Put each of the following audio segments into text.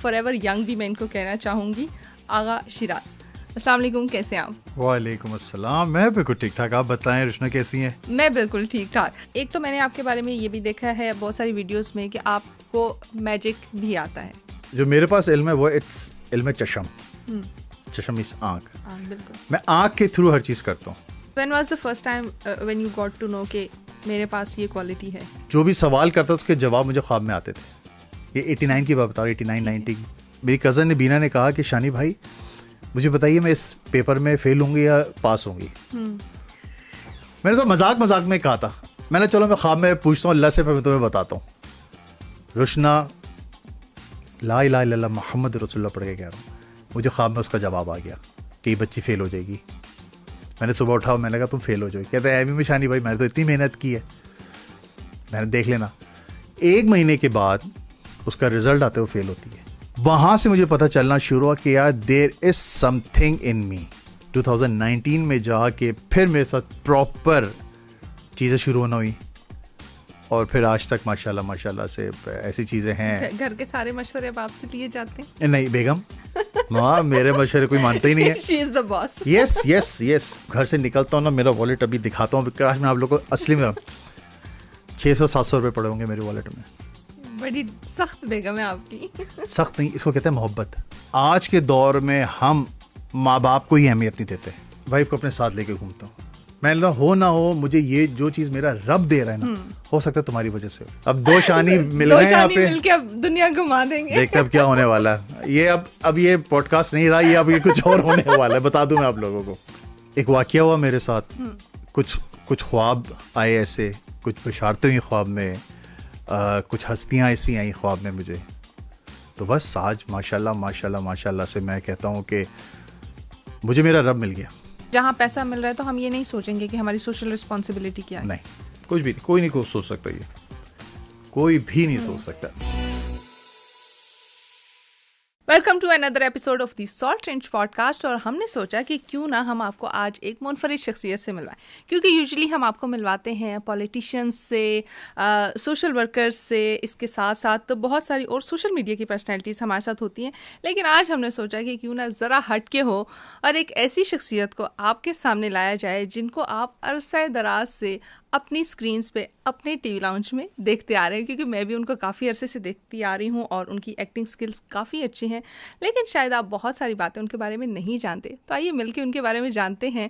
Forever young भी मैं इनको कहना चाहूँगी, आगा शिराज। अस्सलाम वालेकुम, कैसे हैं आप? वालेकुम अस्सलाम, मैं बिल्कुल ठीक ठाक। आप बताएं रुशना कैसी हैं? मैं बिल्कुल ठीक ठाक। एक तो मैंने आपके बारे में ये भी देखा है बहुत सारी वीडियोस में कि आपको मैजिक भी आता है। जो मेरे पास इल्म है वो इट्स इल्म चशम। चशम इस आँख। बिल्कुल। मैं आँख के थ्रू हर चीज़ करता हूँ। When was the first time when you got to know कि मेरे पास ये क्वालिटी है? जो भी सवाल करता उसके जवाब मुझे ख्वाब में आते थे। ये 89 की बात बता रहा हूँ, 89 90 की। मेरी कज़न ने बीना ने कहा कि शानी भाई मुझे बताइए मैं इस पेपर में फेल होंगी या पास होंगी। मैंने तो मजाक में कहा था, मैंने चलो मैं ख्वाब में पूछता हूँ अल्लाह से, फिर मैं तुम्हें बताता हूँ। रुशना ला इलाहा इल्लल्लाह मुहम्मद रसूलुल्लाह पढ़ के कह रहा हूँ, मुझे ख्वाब में उसका जवाब आ गया कि ये बच्ची फेल हो जाएगी। मैंने सुबह उठा, मैंने कहा तुम फेल हो जाओ। कहते हैं एमी में शानी भाई मैंने तो इतनी मेहनत की है, मैंने देख लेना। 1 महीने के बाद उसका रिजल्ट आते हुए फेल होती है। वहाँ से मुझे पता चलना शुरू हुआ कि यार देयर इज समथिंग इन मी। 2019 में जाके फिर मेरे साथ प्रॉपर चीज़ें शुरू होना हुई और फिर आज तक माशाल्लाह से ऐसी चीज़ें हैं। घर के सारे मशवरे अब आपसे लिए जाते हैं? नहीं बेगम, माँ मेरे मशवरे कोई मानता ही नहीं है। She is the boss. Yes. घर से निकलता हूँ ना, मेरा वॉलेट अभी दिखाता हूँ, काश मैं आप लोगों को असली में 600-700 रुपये पड़े होंगे मेरे वॉलेट में। बड़ी सख्त बेगम है आपकी। सख्त नहीं, इसको कहते हैं मोहब्बत। आज के दौर में हम माँ बाप को ही अहमियत नहीं देते। वाइफ को अपने साथ लेके घूमता हूँ मैं, हो ना हो मुझे ये जो चीज़ मेरा रब दे रहा है ना, हो सकता है तुम्हारी वजह से। अब 2 शानी मिल गए यहाँ पे, मिलके अब दुनिया घुमा देंगे। देखते अब क्या होने वाला है। ये अब ये पॉडकास्ट नहीं रहा, ये अब ये कुछ और होने वाला है। बता दूं मैं आप लोगों को, एक वाकया हुआ मेरे साथ। कुछ ख्वाब आए ऐसे, कुछ बशारतें हुई ख्वाब में, कुछ हस्तियाँ ऐसी आई ख्वाब में मुझे। तो बस आज माशाल्लाह से मैं कहता हूँ कि मुझे मेरा रब मिल गया। जहाँ पैसा मिल रहा है तो हम ये नहीं सोचेंगे कि हमारी सोशल रिस्पॉन्सिबिलिटी क्या है। नहीं, कुछ भी कोई नहीं सोच सकता, ये कोई भी नहीं सोच सकता। Welcome to another episode of the Salt Range podcast. और हमने सोचा कि क्यों ना हम आपको आज एक मुनफरिद शख्सियत से मिलवाएं, क्योंकि यूजुअली हम आपको मिलवाते हैं पॉलिटिशियंस से, सोशल वर्कर्स से, इसके साथ साथ तो बहुत सारी और सोशल मीडिया की पर्सनैलिटीज़ हमारे साथ होती हैं। लेकिन आज हमने सोचा कि क्यों ना ज़रा हट के हो और एक ऐसी शख्सियत को आपके सामने लाया जाए जिनको आप अरसा दराज से अपनी स्क्रीन्स पे अपने टीवी लाउंज में देखते आ रहे हैं, क्योंकि मैं भी उनको काफ़ी अरसे से देखती आ रही हूँ और उनकी एक्टिंग स्किल्स काफ़ी अच्छी हैं। लेकिन शायद आप बहुत सारी बातें उनके बारे में नहीं जानते, तो आइए मिलके उनके बारे में जानते हैं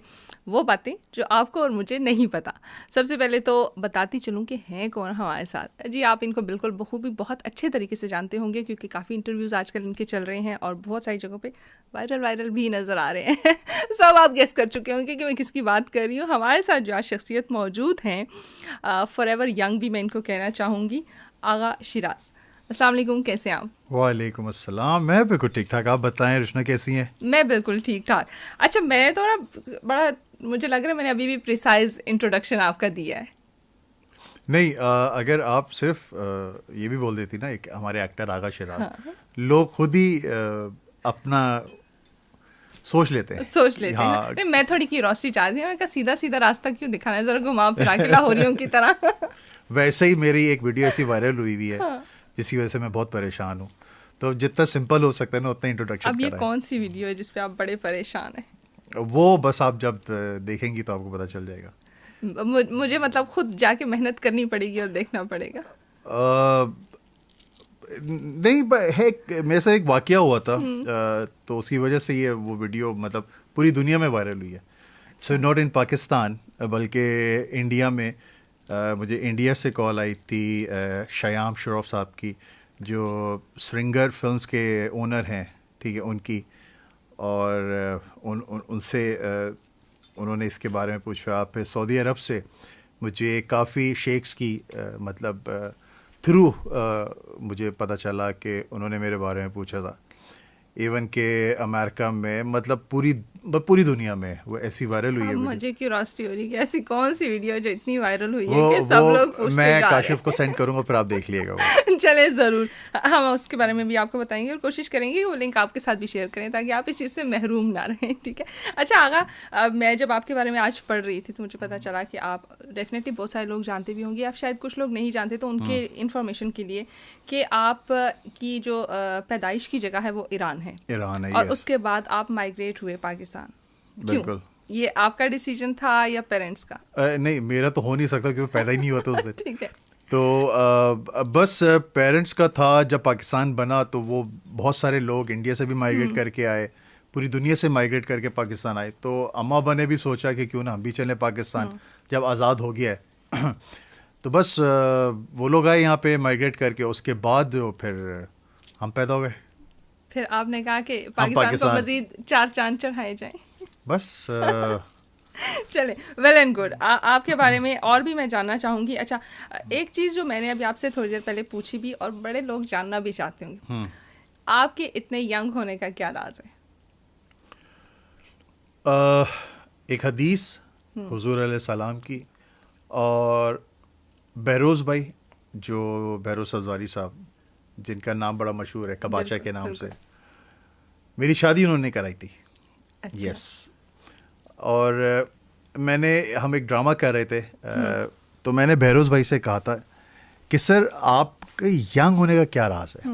वो बातें जो आपको और मुझे नहीं पता। सबसे पहले तो बताती चलूँ कि हैं कौन हमारे साथ। जी आप इनको बिल्कुल बखूबी बहुत अच्छे तरीके से जानते होंगे, क्योंकि काफ़ी इंटरव्यूज़ आजकल इनके चल रहे हैं और बहुत सारी जगहों पर वायरल भी नज़र आ रहे हैं। सब आप गेस कर चुके होंगे कि मैं किसकी बात कर रही हूँ। हमारे साथ जो आज शख्सियत मौजूद हैं, फॉरएवर यंग भी मैं इनको कहना चाहूँगी, आगा शिराज। अस्सलाम वालेकुम, कैसे हैं आप? वालेकुम अस्सलाम, मैं बिल्कुल ठीक ठाक। आप बताएं रुशना कैसी हैं? मैं बिल्कुल ठीक ठाक। अच्छा, मैं तो ना बड़ा, मुझे लग रहा है मैंने अभी भी प्रिसाइज इंट्रोडक्शन आपका दिया है। नहीं, अगर आप सिर्फ ये भी बोल देती ना, एक हमारे एक्टर आगा शिराज, हाँ। लोग खुद ही अपना सोच लेते हैं। हाँ। नहीं, मैं थोड़ी क्यूरोसिटी चाहती हूँ, मैं कहा सीधा रास्ता क्यों दिखाना है, जरा घुमा फिरा के लाहौरियों की तरह। वैसे ही मेरी एक वीडियो ऐसी वायरल हुई हुई है, हाँ। जिसकी वजह से मैं बहुत परेशान हूँ। तो जितना सिंपल हो सकता है ना उतना इंट्रोडक्शन। अब ये कौन सी वीडियो है जिसपे आप बड़े परेशान हैं? वो बस आप जब देखेंगी तो आपको पता चल जाएगा। मुझे मतलब खुद जाके मेहनत करनी पड़ेगी और देखना पड़ेगा? नहीं है, मेरे साथ एक वाकया हुआ था, तो उसकी वजह से ये वो वीडियो मतलब पूरी दुनिया में वायरल हुई है। सो नॉट इन पाकिस्तान, बल्कि इंडिया में। मुझे इंडिया से कॉल आई थी शयाम शरफ साहब की, जो स्रिंगर फिल्म्स के ओनर हैं, ठीक है, उनकी। और उनसे उन्होंने इसके बारे में पूछा। फिर सऊदी अरब से मुझे काफ़ी शेख्स की मतलब थ्रू मुझे पता चला कि उन्होंने मेरे बारे में पूछा था। इवन के अमेरिका में, मतलब पूरी दुनिया में वो ऐसी वायरल हुई है। मुझे क्यूरियोसिटी हो रही है कि ऐसी कौन सी वीडियो जो इतनी वायरल हुई है कि सब लोग पूछते जा रहे हैं। मैं काशिफ को सेंड करूंगा, फिर आप देख लिएगा वो। चले ज़रूर, हम उसके बारे में भी आपको बताएंगे और कोशिश करेंगे कि वो लिंक आपके साथ भी शेयर करें ताकि आप इस चीज़ से महरूम ना रहें, ठीक है। अच्छा आगा, मैं जब आपके बारे में आज पढ़ रही थी तो मुझे पता चला कि आप डेफिनेटली बहुत सारे लोग जानते भी होंगे, आप शायद कुछ लोग नहीं जानते, तो उनके इंफॉर्मेशन के लिए कि आप की जो पैदाइश की जगह है वो ईरान है और उसके बाद आप माइग्रेट हुए पाकिस्तान। बिल्कुल। ये आपका डिसीजन था या पेरेंट्स का? नहीं, मेरा तो हो नहीं सकता क्योंकि पैदा ही नहीं हुआ था उससे। ठीक है। तो बस पेरेंट्स का था। जब पाकिस्तान बना तो वो बहुत सारे लोग इंडिया से भी माइग्रेट करके आए, पूरी दुनिया से माइग्रेट करके पाकिस्तान आए। तो अम्मा अब्बा ने भी सोचा कि क्यों ना हम भी चलें पाकिस्तान जब आज़ाद हो गया है। तो बस वो लोग आए यहाँ पे माइग्रेट करके, उसके बाद फिर हम पैदा हो गए। फिर आपने कहा कि पाकिस्तान को मजीद 4 चांद चढ़ाए जाएं। बस चले, वेल एंड गुड। आपके बारे में और भी मैं जानना चाहूँगी। अच्छा, एक चीज़ जो मैंने अभी आपसे थोड़ी देर पहले पूछी भी और बड़े लोग जानना भी चाहते होंगे, आपके इतने यंग होने का क्या राज है? एक हदीस हुजूर अलैहिस्सलाम की और बहरोज़ भाई, जो बहरोज़ सज़वारी साहब, जिनका नाम बड़ा मशहूर है कबाचा के नाम से, मेरी शादी उन्होंने कराई थी। अच्छा। यस। और हम एक ड्रामा कर रहे थे, तो मैंने बहरोज़ भाई से कहा था कि सर आपके यंग होने का क्या राज है?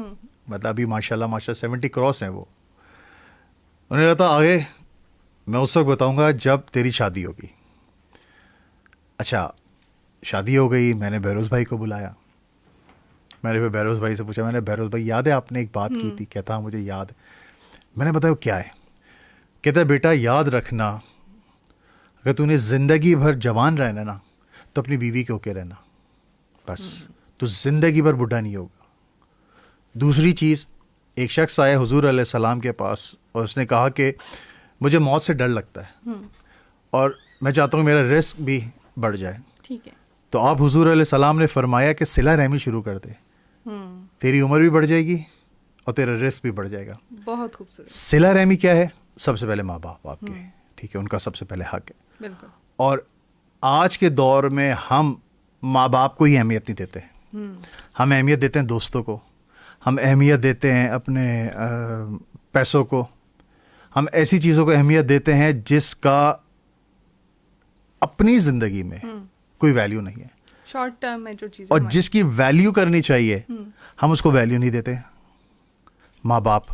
मतलब अभी माशाल्लाह 70 क्रॉस हैं वो। उन्होंने कहा था आगे मैं उस वक्त बताऊंगा जब तेरी शादी होगी। अच्छा, शादी हो गई, मैंने बहरोज़ भाई को बुलाया। मैंने फिर बहरोज़ भाई से पूछा, मैंने बहरोज़ भाई याद है आपने एक बात की थी? कहता हाँ मुझे याद है। मैंने बताया क्या है? कहता है बेटा याद रखना, अगर तूने ज़िंदगी भर जवान रहना ना तो अपनी बीवी के होके रहना, बस तो ज़िंदगी भर बुढ़ा नहीं होगा। दूसरी चीज़, एक शख्स आया हुजूर अलैहिस्सलाम के पास और उसने कहा कि मुझे मौत से डर लगता है और मैं चाहता हूँ मेरा रिस्क भी बढ़ जाए। ठीक है। तो आप हुजूर अलैहिस्सलाम ने फरमाया कि सिला रहमी शुरू कर दे, तेरी उम्र भी बढ़ जाएगी और तेरा रिस्क भी बढ़ जाएगा। बहुत खूबसूरत। सिला रहमी क्या है? सबसे पहले माँ बाप आपके, ठीक है, उनका सबसे पहले हक है। बिल्कुल। और आज के दौर में हम माँ बाप को ही अहमियत नहीं देते हैं। हम अहमियत देते हैं दोस्तों को, हम अहमियत देते हैं अपने पैसों को, हम ऐसी चीज़ों को अहमियत देते हैं जिसका अपनी ज़िंदगी में कोई वैल्यू नहीं है, शॉर्ट टर्म में जो चीज़ें, और जिसकी वैल्यू करनी चाहिए हम उसको वैल्यू नहीं देते। माँ बाप,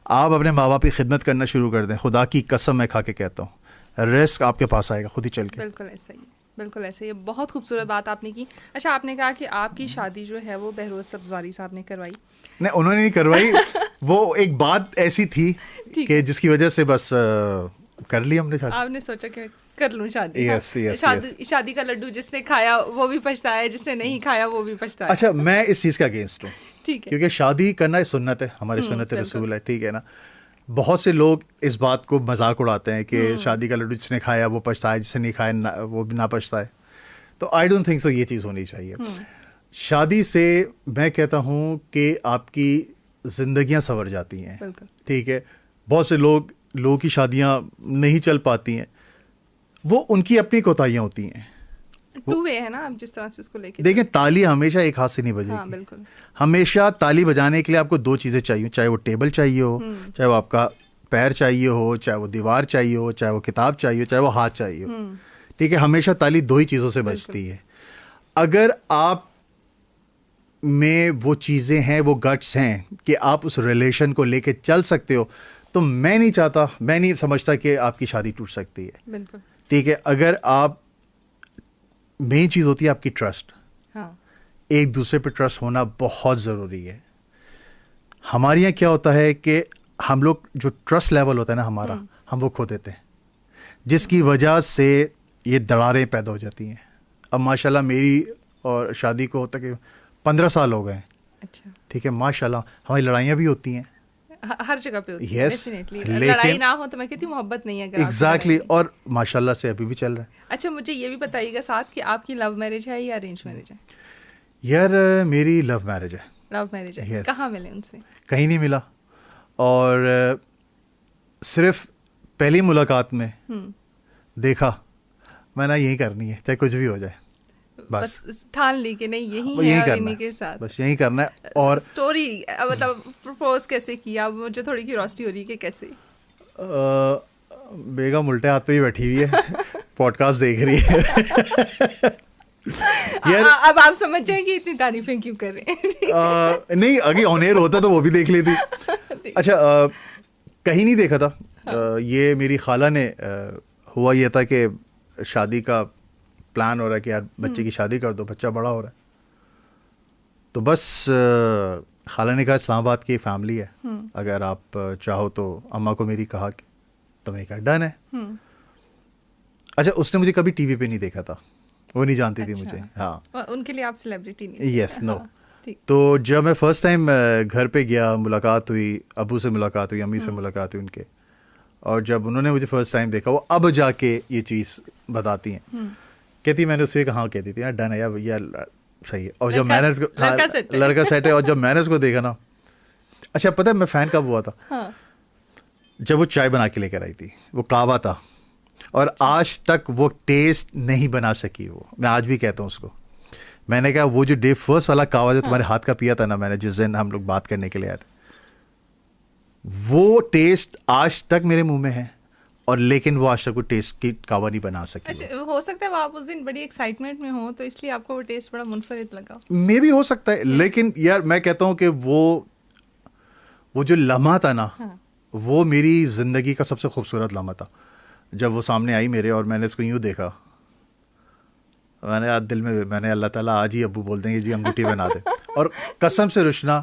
आप अपने माँ बाप की खिदमत करना शुरू कर दें, खुदा की कसम मैं खा के कहता हूँ रिस्क आपके पास आएगा खुद ही चल के। बिल्कुल ऐसा ही, बिल्कुल ऐसे ही। बहुत खूबसूरत बात आपने की। अच्छा, आपने कहा कि आपकी शादी जो है वो बहरोज़ सब्ज़वारी साहब ने करवाई। नहीं, उन्होंने नहीं करवाई। वो एक बात ऐसी थी कि जिसकी वजह से बस कर ली हमने शादी। आपने सोचा कि कर लूँ शादी। Yes yes. शादी का लड्डू जिसने खाया वो भी पछताया, जिसने नहीं खाया वो भी पछताया। अच्छा, मैं इस चीज़ का अगेंस्ट हूँ, ठीक है, क्योंकि शादी करना सुन्नत है, हमारी सुन्नत रसूल है, ठीक है ना। बहुत से लोग इस बात को मजाक उड़ाते हैं कि शादी का लड्डू जिसने खाया वो पछताए, जिसने नहीं खाया वो भी ना पछताए। तो आई डोंट थिंक सो ये चीज़ होनी चाहिए। शादी से मैं कहता हूँ कि आपकी ज़िंदगियाँ संवर जाती हैं, ठीक है। बहुत से लोगों की शादियाँ नहीं चल पाती हैं, वो उनकी अपनी कोताहियाँ होती हैं। टू वे है ना, आप जिस तरह से उसको लेके देखें, ताली हमेशा एक हाथ से नहीं बजेगी। हाँ, बिल्कुल। हमेशा ताली बजाने के लिए आपको 2 चीज़ें चाहिए, चाहे वो टेबल चाहिए हो, चाहे वो आपका पैर चाहिए हो, चाहे वो दीवार चाहिए हो, चाहे वो किताब चाहिए हो, चाहे वो हाथ चाहिए हो, ठीक है। हमेशा ताली 2 ही चीज़ों से बजती है। अगर आप में वो चीज़ें हैं, वो गट्स हैं कि आप उस रिलेशन को लेके चल सकते हो, तो मैं नहीं समझता कि आपकी शादी टूट सकती है। बिल्कुल, ठीक है। अगर आप, मेन चीज़ होती है आपकी ट्रस्ट। हाँ, एक दूसरे पे ट्रस्ट होना बहुत ज़रूरी है। हमारे यहाँ क्या होता है कि हम लोग जो ट्रस्ट लेवल होता है ना हमारा, हम वो खो देते हैं, जिसकी वजह से ये दरारें पैदा हो जाती हैं। अब माशाल्लाह मेरी और शादी को होता कि 15 साल हो गए। अच्छा, ठीक है, माशाल्लाह हमारी लड़ाइयाँ भी होती हैं, हर जगह पे होती है। Yes, डेफिनेटली लेकिन लड़ाई ना हो तो मैं कहती हूँ मोहब्बत नहीं है। एग्जैक्टली, और माशाल्लाह से अभी भी चल रहा है। अच्छा, मुझे ये भी बताइएगा साथ कि आपकी लव मैरिज है या अरेंज मैरिज है? यार मेरी लव मैरिज है। लव मैरिज है। Yes. कहाँ मिले उनसे? कहीं नहीं मिला, और सिर्फ पहली मुलाकात में देखा मैंने यही करनी है, चाहे कुछ भी हो जाए। बस ठान ली कि नहीं यही वो है यही और करना इन्हीं है, के साथ बस यही करना है। और स्टोरी मतलब प्रपोज कैसे किया, मुझे थोड़ी क्यूरियोसिटी हो रही है कि कैसे। बेगम उल्टे हाथ पे ही बैठी हुई है, पॉडकास्ट देख रही है। यार अब आप समझ जाए कि इतनी तारीफें क्यों कर रहे हैं। नहीं, अगर ऑन एयर होता तो वो भी देख लेती। अच्छा, कहीं नहीं देखा था। ये मेरी खाला ने हुआ ये था कि शादी का प्लान हो रहा है कि यार बच्चे की शादी कर दो, बच्चा बड़ा हो रहा है। तो बस खाला ने कहा इस्लामाबाद की फैमिली है, अगर आप चाहो तो। अम्मा को मेरी कहा कि तो मैं कहा डन है। अच्छा, उसने मुझे कभी टीवी पे नहीं देखा था, वो नहीं जानती थी मुझे। हाँ, उनके लिए आप सेलिब्रिटी नहीं। Yes, no. तो जब मैं फर्स्ट टाइम घर पे गया, मुलाकात हुई, अबू से मुलाकात हुई, अम्मी से मुलाकात हुई उनके, और जब उन्होंने मुझे फर्स्ट टाइम देखा, वो अब जाके ये चीज़ बताती हैं। कहती मैंने उससे कहा, कहती थी यार डन है यार, भैया सही है। और जब मैंने उसको लड़का सेट है, और जब मैंने उसको देखा ना, अच्छा पता है मैं फ़ैन कब हुआ था? हाँ। जब वो चाय बना के लेकर आई थी, वो कावा था, और आज तक वो टेस्ट नहीं बना सकी। वो मैं आज भी कहता हूँ उसको। मैंने कहा वो जो डे फर्स्ट वाला कावा जो तुम्हारे हाथ का पिया था ना मैंने, जिस दिन हम लोग बात करने के लिए आए थे, वो टेस्ट आज तक मेरे मुंह में है, और लेकिन वो आज तक वो टेस्ट की कावा नहीं बना सकी। अच्छा, हो सकता है वो आप उस दिन बड़ी एक्साइटमेंट में हो तो इसलिए आपको वो टेस्ट बड़ा मुनफरिद लगा। मे भी हो सकता है, लेकिन यार मैं कहता हूँ कि वो जो लम्हा था ना, वो मेरी ज़िंदगी का सबसे खूबसूरत लम्हा था। जब वो सामने आई मेरे, और मैंने इसको यूँ देखा, मैंने यार दिल में, मैंने अल्लाह ताला आज ही अब्बू बोल देंगे जी अंगूठी बना दे। और कसम से रुशना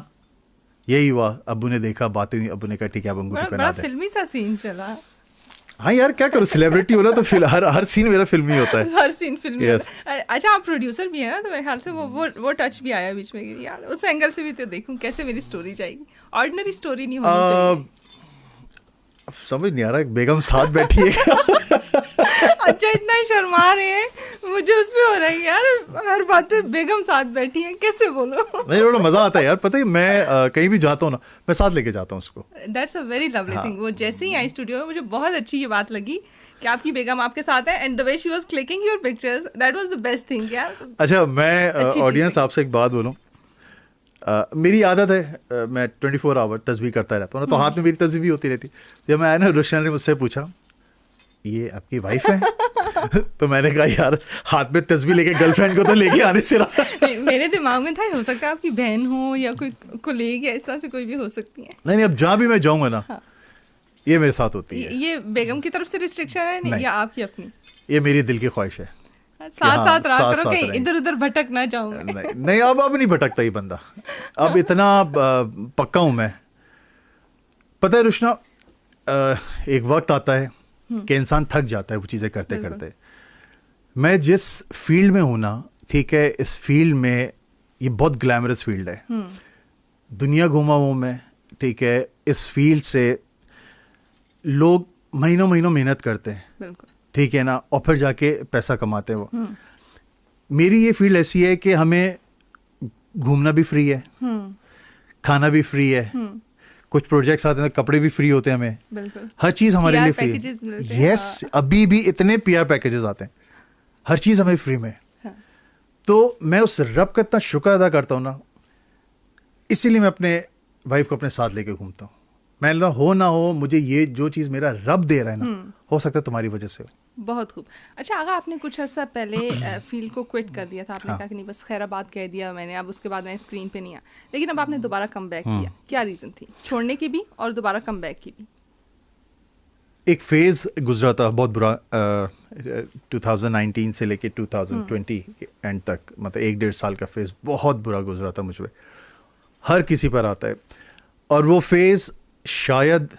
यही हुआ। अब्बू ने देखा, बातें हुई, अब्बू ने कहा ठीक है अब अंगूठी पहना दे। फिल्मी सा सीन चला। हाँ यार क्या करूँ, सेलिब्रिटी होला तो हर सीन मेरा फिल्मी होता है। हर सीन फिल्मी होता है। अच्छा, आप प्रोड्यूसर भी है ना, तो मेरे ख्याल से वो टच भी आया बीच में कि यार उस एंगल से भी तो देखूं कैसे मेरी स्टोरी जाएगी। ऑर्डिनरी स्टोरी नहीं होनी चाहिए। समझ नहीं आ रहा, बेगम साथ बैठी है। अच्छा, इतना शर्मा रहे हैं, मुझे उस पे हो रहा है यार, हर बात पे बेगम साथ बैठी है, कैसे बोलो। नहीं, बड़ा मजा आता है यार। पता है मैं कहीं भी जाता हूँ ना, मैं साथ लेके जाता हूँ उसको। That's a very lovely thing. वो जैसे ही आई स्टूडियो में, मुझे बहुत अच्छी ये बात लगी कि आपकी बेगम आपके साथ है, and the way she was clicking your pictures, that was the best thing यार। अच्छा, मैं ऑडियंस आपसे एक बात बोलूँ। मेरी आदत है, मैं 24 आवर तस्बीह करता रहता हूँ ना, तो हाथ में मेरी तस्बीह भी होती रहती। जब मैं आया ना, रोशन ने मुझसे पूछा ये आपकी वाइफ है? तो मैंने कहा यार हाथ में तस्बीह लेके गर्लफ्रेंड को तो लेके आने से रहा। मेरे दिमाग में था हो सकता है आपकी बहन हो या कोई कोलीग या ऐसा से कोई भी हो सकती है। नहीं, अब जहाँ भी मैं जाऊँगा ना, ये मेरे साथ होती है। ये बेगम की तरफ से रिस्ट्रिक्शन है नहीं, या आपकी अपनी? ये मेरी दिल की ख्वाहिश है। साथ रहा करो, कहीं इधर उधर भटक ना जाऊं। नहीं, अब नहीं भटकता ये बंदा, अब इतना पक्का हूं मैं। पता है रुशना, एक वक्त आता है कि इंसान थक जाता है वो चीज़ें करते करते। मैं जिस फील्ड में हूं ना, ठीक है, इस फील्ड में ये बहुत ग्लैमरस फील्ड है। दुनिया घूमा हूं मैं, ठीक है। इस फील्ड से लोग महीनों महीनों मेहनत करते हैं, बिल्कुल, ठीक है ना, और फिर जाके पैसा कमाते हैं वो। मेरी ये फील्ड ऐसी है कि हमें घूमना भी फ्री है, खाना भी फ्री है, कुछ प्रोजेक्ट्स आते हैं, कपड़े भी फ्री होते हैं हमें, बिल्कुल, हर चीज़ हमारे लिए फ्री है। यस, अभी भी इतने PR पैकेजेस आते हैं, हर चीज़ हमें फ्री में। तो मैं उस रब का इतना शुक्र अदा करता हूँ ना, इसीलिए मैं अपने वाइफ को अपने साथ लेके घूमता हूँ। मैं हो ना हो, मुझे ये जो चीज़ मेरा रब दे रहा है ना, हो सकता है तुम्हारी वजह से हो। बहुत खूब। अच्छा, अगर आपने कुछ अर्सा पहले फील्ड को क्विट कर दिया था, आपने कहा कि नहीं बस खैराबाद कह दिया मैंने, अब उसके बाद मैं स्क्रीन पे नहीं आया, लेकिन अब आपने दोबारा कम बैक किया, क्या रीज़न थी छोड़ने की भी और दोबारा कम बैक की भी? एक फेज़ गुजरा था बहुत बुरा, 2019 से लेके 2020 के एंड तक, मतलब 1-1.5 साल का फेज़ बहुत बुरा गुजरा था मुझ पर। हर किसी पर आता है, और वो फेज़ शायद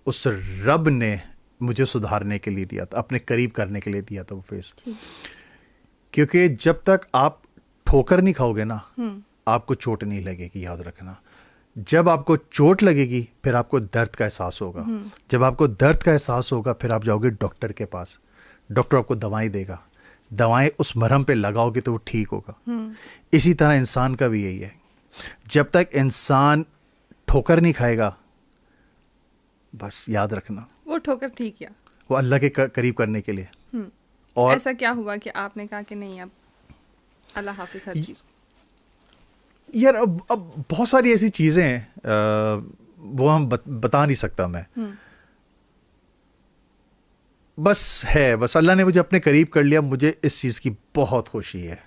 उस रब ने मुझे सुधारने के लिए दिया था, अपने करीब करने के लिए दिया था वो फेज़। क्योंकि जब तक आप ठोकर नहीं खाओगे ना, आपको चोट नहीं लगेगी, याद रखना। जब आपको चोट लगेगी फिर आपको दर्द का एहसास होगा। जब आपको दर्द का एहसास होगा फिर आप जाओगे डॉक्टर के पास, डॉक्टर आपको दवाएं देगा, दवाएं उस मरहम पे लगाओगे तो वो ठीक होगा। इसी तरह इंसान का भी यही है, जब तक इंसान ठोकर नहीं खाएगा, बस याद रखना वो ठोकर थी क्या? वो अल्लाह के करीब करने के लिए। और ऐसा क्या हुआ कि आपने कहा कि नहीं अब अल्लाह हाफिज हर चीज़। यार अब बहुत सारी ऐसी चीज़ें हैं वो हम बता नहीं सकता मैं। बस अल्लाह ने मुझे अपने करीब कर लिया। मुझे इस चीज़ की बहुत खुशी है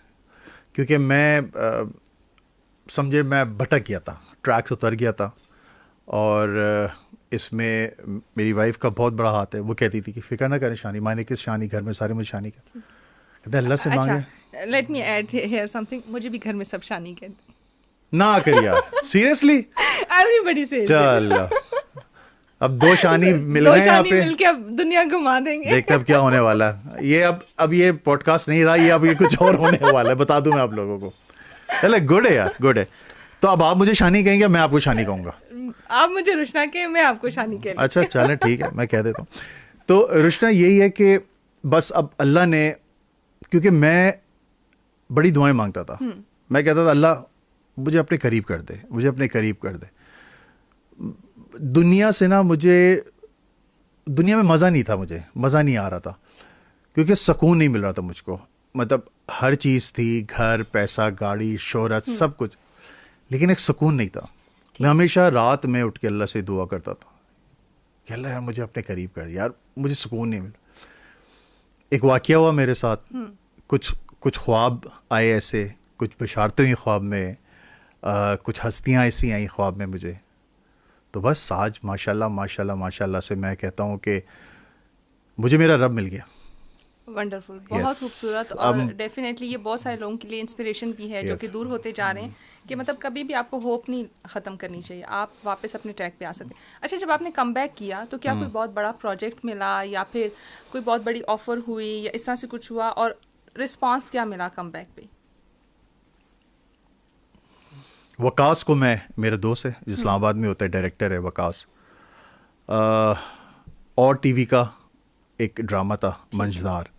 क्योंकि मैं समझे मैं भटक गया था, ट्रैक से उतर गया था। और इसमें मेरी वाइफ का बहुत बड़ा हाथ है। वो कहती थी कि फिक्र ना करें शानी, माने किस शानी, घर में सारे मुझे शानी कहते हैं, कहते अल्लाह से मांगे। Let me add here something, मुझे भी घर में सब शानी कहते ना कर यार, सीरियसली एवरीबॉडी से। चल अब 2 शानी मिल गए यहाँ पे, मिलके अब दुनिया घुमा देंगे। देखते अब क्या होने वाला है। ये अब ये पॉडकास्ट नहीं रहा, ये अब ये कुछ और होने वाला है, बता दूं मैं आप लोगों को। चले गुड है यार, गुड है। तो अब आप मुझे शानी कहेंगे, मैं आपको शानी कहूँगा। आप मुझे रुशना के, मैं आपको शानी कह। अच्छा चलें ठीक है, मैं कह देता हूँ। तो रुशना यही है कि बस अब अल्लाह ने, क्योंकि मैं बड़ी दुआएं मांगता था, मैं कहता था अल्लाह मुझे अपने करीब कर दे, मुझे अपने करीब कर दे। दुनिया से ना, मुझे दुनिया में मज़ा नहीं था, मुझे मज़ा नहीं आ रहा था क्योंकि सुकून नहीं मिल रहा था मुझको। मतलब हर चीज़ थी, घर, पैसा, गाड़ी, शोहरत, सब कुछ, लेकिन एक सुकून नहीं था। मैं हमेशा रात में उठ के अल्लाह से दुआ करता था कि अल्लाह यार मुझे अपने करीब कर, यार मुझे सुकून नहीं मिला। एक वाक़या हुआ मेरे साथ, कुछ ख्वाब आए ऐसे, कुछ बशारतें हुई ख्वाब में, कुछ हस्तियाँ ऐसी आई ख्वाब में मुझे। तो बस आज माशाल्लाह माशाल्लाह माशाल्लाह से मैं कहता हूँ कि मुझे मेरा रब मिल गया। वंडरफुल, बहुत खूबसूरत। और डेफिनेटली ये बहुत सारे लोगों के लिए इंस्पिरेशन भी है जो कि दूर होते जा रहे हैं, कि मतलब कभी भी आपको होप नहीं ख़त्म करनी चाहिए, आप वापस अपने ट्रैक पे आ सकते हैं। अच्छा, जब आपने कम बैक किया तो क्या कोई बहुत बड़ा प्रोजेक्ट मिला या फिर कोई बहुत बड़ी ऑफर हुई या इस तरह से कुछ हुआ, और रिस्पॉन्स क्या मिला कम बैक पे? वकास को मैं, मेरे दोस्त है इस्लामाबाद में होता है, डायरेक्टर है वकास, और टीवी का एक ड्रामा था मंझदार,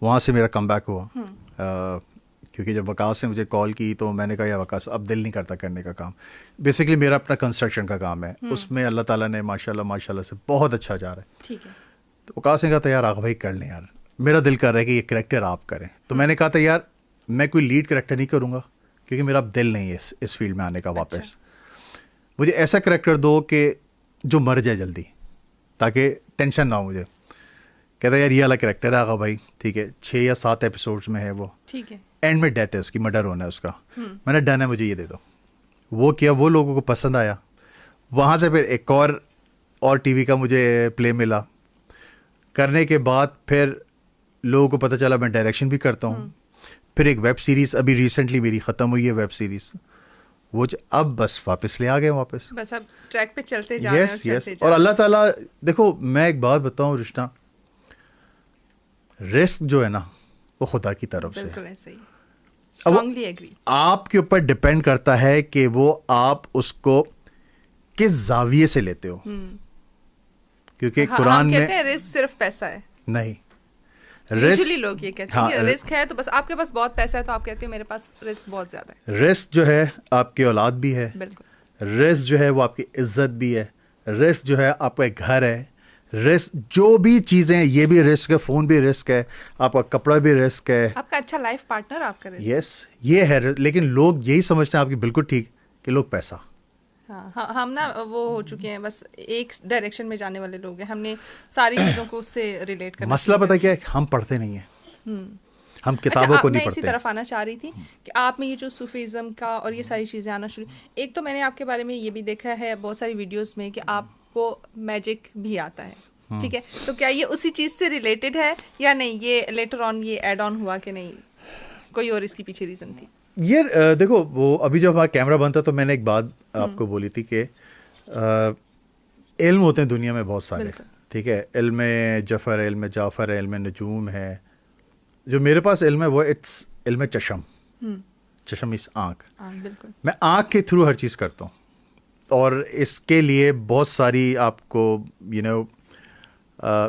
वहाँ से मेरा कमबैक हुआ। क्योंकि जब वकास ने मुझे कॉल की तो मैंने कहा यार वकास अब दिल नहीं करता करने का काम। बेसिकली मेरा अपना कंस्ट्रक्शन का काम है, उसमें अल्लाह ताला ने माशाल्लाह माशाल्लाह से बहुत अच्छा जा रहा है। ठीक है। तो वकास ने कहा था यार आगा भाई कर लें यार, मेरा दिल कर रहा है कि ये करैक्टर आप करें। तो मैंने कहा था यार मैं कोई लीड करैक्टर नहीं करूँगा क्योंकि मेरा अब दिल नहीं है इस फील्ड में आने का वापस। अच्छा। मुझे ऐसा करैक्टर दो कि जो मर जाए जल्दी, ताकि टेंशन ना हो मुझे। कह रहा यार ये वाला करैक्टर है आगा भाई, ठीक है 6 या 7 एपिसोड्स में है वो, ठीक है, एंड में डेथ है उसकी, मर्डर होना है उसका। मैंने डन है, मुझे ये दे दो। वो किया, वो लोगों को पसंद आया। वहाँ से फिर एक और टीवी का मुझे प्ले मिला। करने के बाद फिर लोगों को पता चला मैं डायरेक्शन भी करता हूँ। फिर एक वेब सीरीज़ अभी रिसेंटली मेरी ख़त्म हुई है वेब सीरीज़, वो अब बस वापस ले आ गए वापस, बस अब ट्रैक पे चलते जा रहे हैं। यस। और अल्लाह ताला, देखो मैं एक बात बताऊँ रुशना, रिस्क जो है ना वो खुदा की तरफ से है। Strongly agree. आपके ऊपर डिपेंड करता है कि वो आप उसको किस जाविये से लेते हो। क्योंकि कुरान में कहते हैं रिस्क सिर्फ पैसा है, नहीं, रिस्क लोग ये कहते हैं रिस्क है तो बस आपके पास बहुत पैसा है तो आप कहते हो मेरे पास रिस्क बहुत ज्यादा है। रिस्क जो है आपकी औलाद भी है, बिल्कुल। रिस्क जो है वो आपकी इज्जत भी है, रिस्क जो है आपका एक घर है, रिस्क जो भी चीजें हैं ये भी रिस्क है, फोन भी रिस्क है, आपका कपड़ा भी रिस्क है, आपका अच्छा लाइफ पार्टनर आपका रिस्क। यस, ये है। लेकिन लोग यही समझते हैं, आपकी बिल्कुल ठीक, कि लोग पैसा, हाँ, हम ना वो हो चुके हैं, बस एक डायरेक्शन में जाने वाले लोग हैं, हमने सारी चीज़ों को उससे रिलेट करना। मसला पता क्या है, हम पढ़ते नहीं हैं, हम किताबों को नहीं पढ़ते। मैं इसी तरफ आना चाह रही थी कि आप में ये जो सूफीज़म का और ये सारी चीज़ें आना शुरू, एक तो मैंने आपके बारे में ये भी देखा है बहुत सारी वीडियोस में कि आपको मैजिक भी आता है, ठीक है, तो क्या ये उसी चीज़ से रिलेटेड है या नहीं, ये लेटर ऑन ये एड ऑन हुआ कि नहीं, कोई और इसकी पीछे रीज़न थी? ये देखो, वो अभी जब हमारा कैमरा बंद था तो मैंने एक बात आपको बोली थी कि इल्म होते हैं दुनिया में बहुत सारे, ठीक है, इल्म जफ़र है, इल्म जाफ़र है, इल्म नजूम है। जो मेरे पास इल्म है वो इट्स इल्म चशम, चशम इस आँख। मैं आँख के थ्रू हर चीज़ करता हूँ और इसके लिए बहुत सारी आपको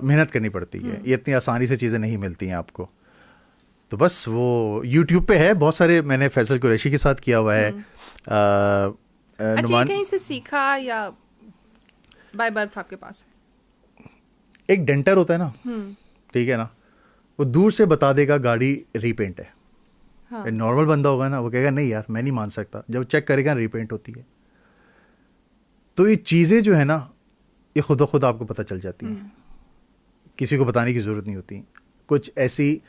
मेहनत करनी पड़ती है, ये इतनी आसानी से चीज़ें नहीं मिलती हैं आपको। तो बस वो YouTube पे है, बहुत सारे मैंने फैसल कुरैशी के साथ किया हुआ है। अच्छा, कहीं से सीखा या बाय बर्थ आपके पास है? एक डेंटर होता है ना, ठीक है ना, वो दूर से बता देगा गाड़ी रीपेंट है, हाँ। नॉर्मल बंदा होगा ना, वो कहेगा नहीं यार मैं नहीं मान सकता, जब चेक करेगा रिपेंट होती है। तो ये चीज़ें जो है ना, ये खुद ब खुद आपको पता चल जाती हैं, किसी को बताने की ज़रूरत नहीं होती। कुछ ऐसी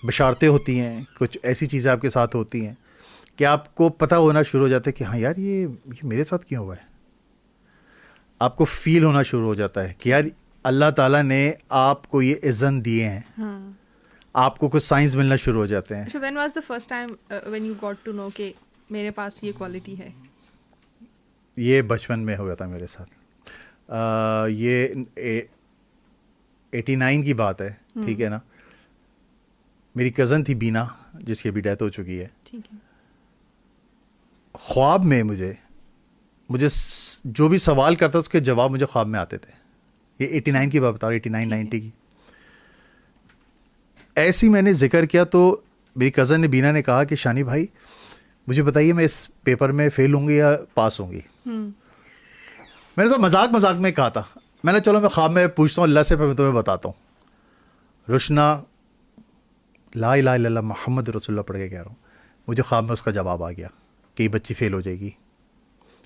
बशारतें होती हैं, कुछ ऐसी चीज़ें आपके साथ होती हैं कि आपको पता होना शुरू हो जाता है कि हाँ यार ये मेरे साथ क्यों हुआ है। आपको फील होना शुरू हो जाता है कि यार अल्लाह ताला ने आपको ये इज़्ज़त दिए हैं। हाँ। आपको कुछ साइंस मिलना शुरू हो जाते हैं। So when was the first time when you got to know कि मेरे पास ये क्वालिटी है? ये बचपन में हो गया था मेरे साथ। ये 89 की बात है, ठीक है ना। मेरी कज़न थी बीना, जिसकी अभी डेथ हो चुकी है। ठीक है। ख्वाब में मुझे जो भी सवाल करता उसके जवाब मुझे ख्वाब में आते थे। ये 89 की बात बता रहा हूँ, 89-90 की। ऐसे ही मैंने जिक्र किया तो मेरी कज़न ने बीना ने कहा कि शानी भाई मुझे बताइए मैं इस पेपर में फेल होंगी या पास होंगी। मैंने तो मजाक में कहा था, मैंने चलो मैं ख्वाब में पूछता हूँ अल्लाह से, फिर मैं तुम्हें बताता हूँ। रुशना ला इलाहा इल्लल्लाह मोहम्मद रसूलुल्लाह पढ़ के कह रहा हूँ, मुझे ख्वाब में उसका जवाब आ गया कि बच्ची फ़ेल हो जाएगी।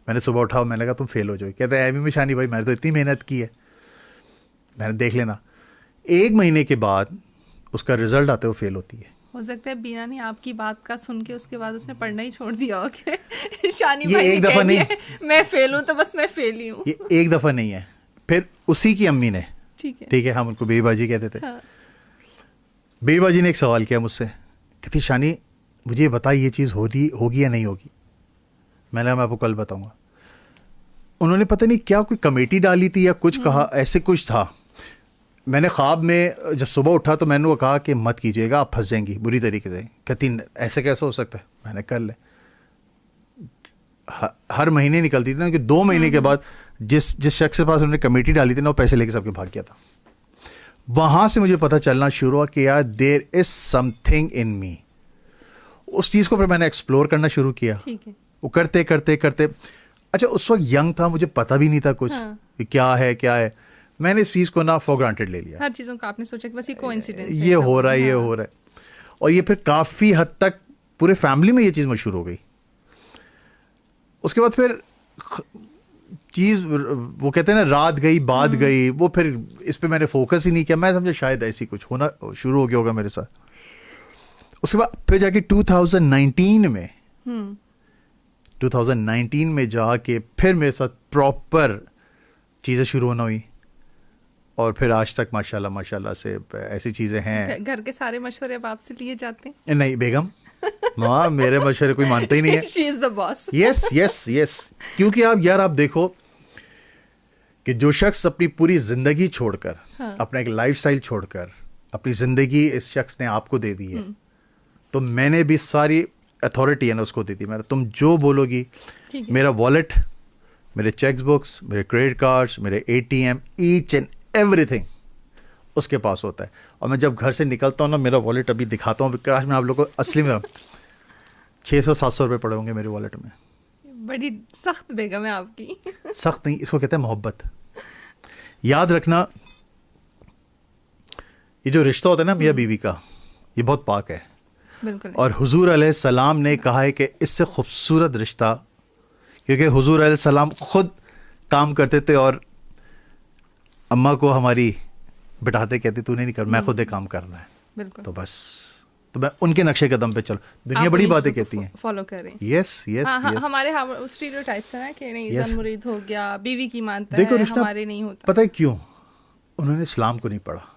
मैंने सुबह उठा, मैंने कहा तुम फेल हो जाओ। कहते हैं में शानी भाई मैंने तो इतनी मेहनत की है, मैंने देख लेना। 1 महीने के बाद उसका रिजल्ट आते हुए फेल होती है। हो सकता है बीना ने आपकी बात का सुन के उसके बाद उसने पढ़ना ही छोड़ दिया हो कि शानी ये भाई एक दफ़ा नहीं, मैं फेल हूँ तो बस मैं फेल ही हूँ। ये एक दफ़ा नहीं है। फिर उसी की अम्मी ने, ठीक है, हम उनको बेबीबाजी कहते थे। हाँ। बेबीबाजी ने एक सवाल किया मुझसे, कहती शानी मुझे बता ये चीज़ होगी या नहीं होगी। मैंने कहा मैं आपको कल बताऊंगा। उन्होंने पता नहीं क्या कोई कमेटी डाली थी या कुछ कहा, ऐसे कुछ था। मैंने ख्वाब में जब सुबह उठा तो मैंने वो कहा कि मत कीजिएगा, आप फंस जाएंगी बुरी तरीके से। कहती ऐसे कैसे हो सकता है। मैंने कर ले। हर महीने निकलती थी ना कि 2 महीने के बाद जिस शख्स के पास उन्होंने कमेटी डाली थी ना, वो पैसे लेके सबके भाग गया था। वहाँ से मुझे पता चलना शुरू हुआ कि यार देयर इज समथिंग इन मी। उस चीज़ को फिर मैंने एक्सप्लोर करना शुरू किया। वो करते करते करते, अच्छा उस वक्त यंग था, मुझे पता भी नहीं था कुछ कि क्या है। मैंने इस चीज़ को ना फॉर ग्रांटेड ले लिया। हर चीज़ों का आपने सोचा कि बस ये कोइंसिडेंस है, ये हो रहा है, ये हो रहा है। और ये फिर काफ़ी हद तक पूरे फैमिली में ये चीज़ मशहूर हो गई। उसके बाद फिर चीज़ वो कहते हैं ना रात गई बात गई, वो फिर इस पे मैंने फोकस ही नहीं किया। मैं समझा शायद ऐसी कुछ होना शुरू हो गया होगा मेरे साथ। उसके बाद फिर जाके 2019 में जाके फिर मेरे साथ प्रॉपर चीज़ें शुरू होना हुई। और फिर आज तक माशाल्लाह से ऐसी चीज़ें हैं। घर के सारे मशवरे अब आपसे लिए जाते हैं? नहीं बेगम, हाँ मेरे मशवरे कोई मानता ही नहीं है। She is the boss. Yes. क्योंकि आप देखो कि जो शख्स अपनी पूरी ज़िंदगी छोड़कर, अपना एक लाइफस्टाइल छोड़कर अपनी ज़िंदगी इस शख्स ने आपको दे दी है, तो मैंने भी सारी अथॉरिटी है ना उसको दी थी। मैंने तुम जो बोलोगी, मेरा वॉलेट, मेरे चेक बुक्स, मेरे क्रेडिट कार्ड्स, मेरे ATM, ईच एंड एवरीथिंग उसके पास होता है। और मैं जब घर से निकलता हूँ ना, मेरा वॉलेट अभी दिखाता हूँ, काश मैं आप लोगों को असली में 600-700 रुपये पड़े होंगे मेरे वॉलेट में। बड़ी सख्त बेगम है आपकी। सख्त नहीं, इसको कहते हैं मोहब्बत। याद रखना, ये जो रिश्ता होता है ना मियाँ बीवी का, ये बहुत पाक है। बिल्कुल। और हुजूर अलैहिस्सलाम ने कहा है कि इससे खूबसूरत रिश्ता, क्योंकि हुजूर अलैहिस्सलाम खुद काम करते थे और अम्मा को हमारी बिठाते कहते तूने नहीं कर, मैं खुद एक काम करना है। बिल्कुल। तो बस, तो मैं उनके नक्शे कदम पे चलो। दुनिया बड़ी बातें कहती हैं, फॉलो करें। यस। हमारे स्टीरियोटाइप्स है ना कि नहीं, जन मुरीद हो गया, बीवी की मानता देखो, है, हमारे नहीं होता। पता है क्यों? उन्होंने इस्लाम को नहीं पढ़ा,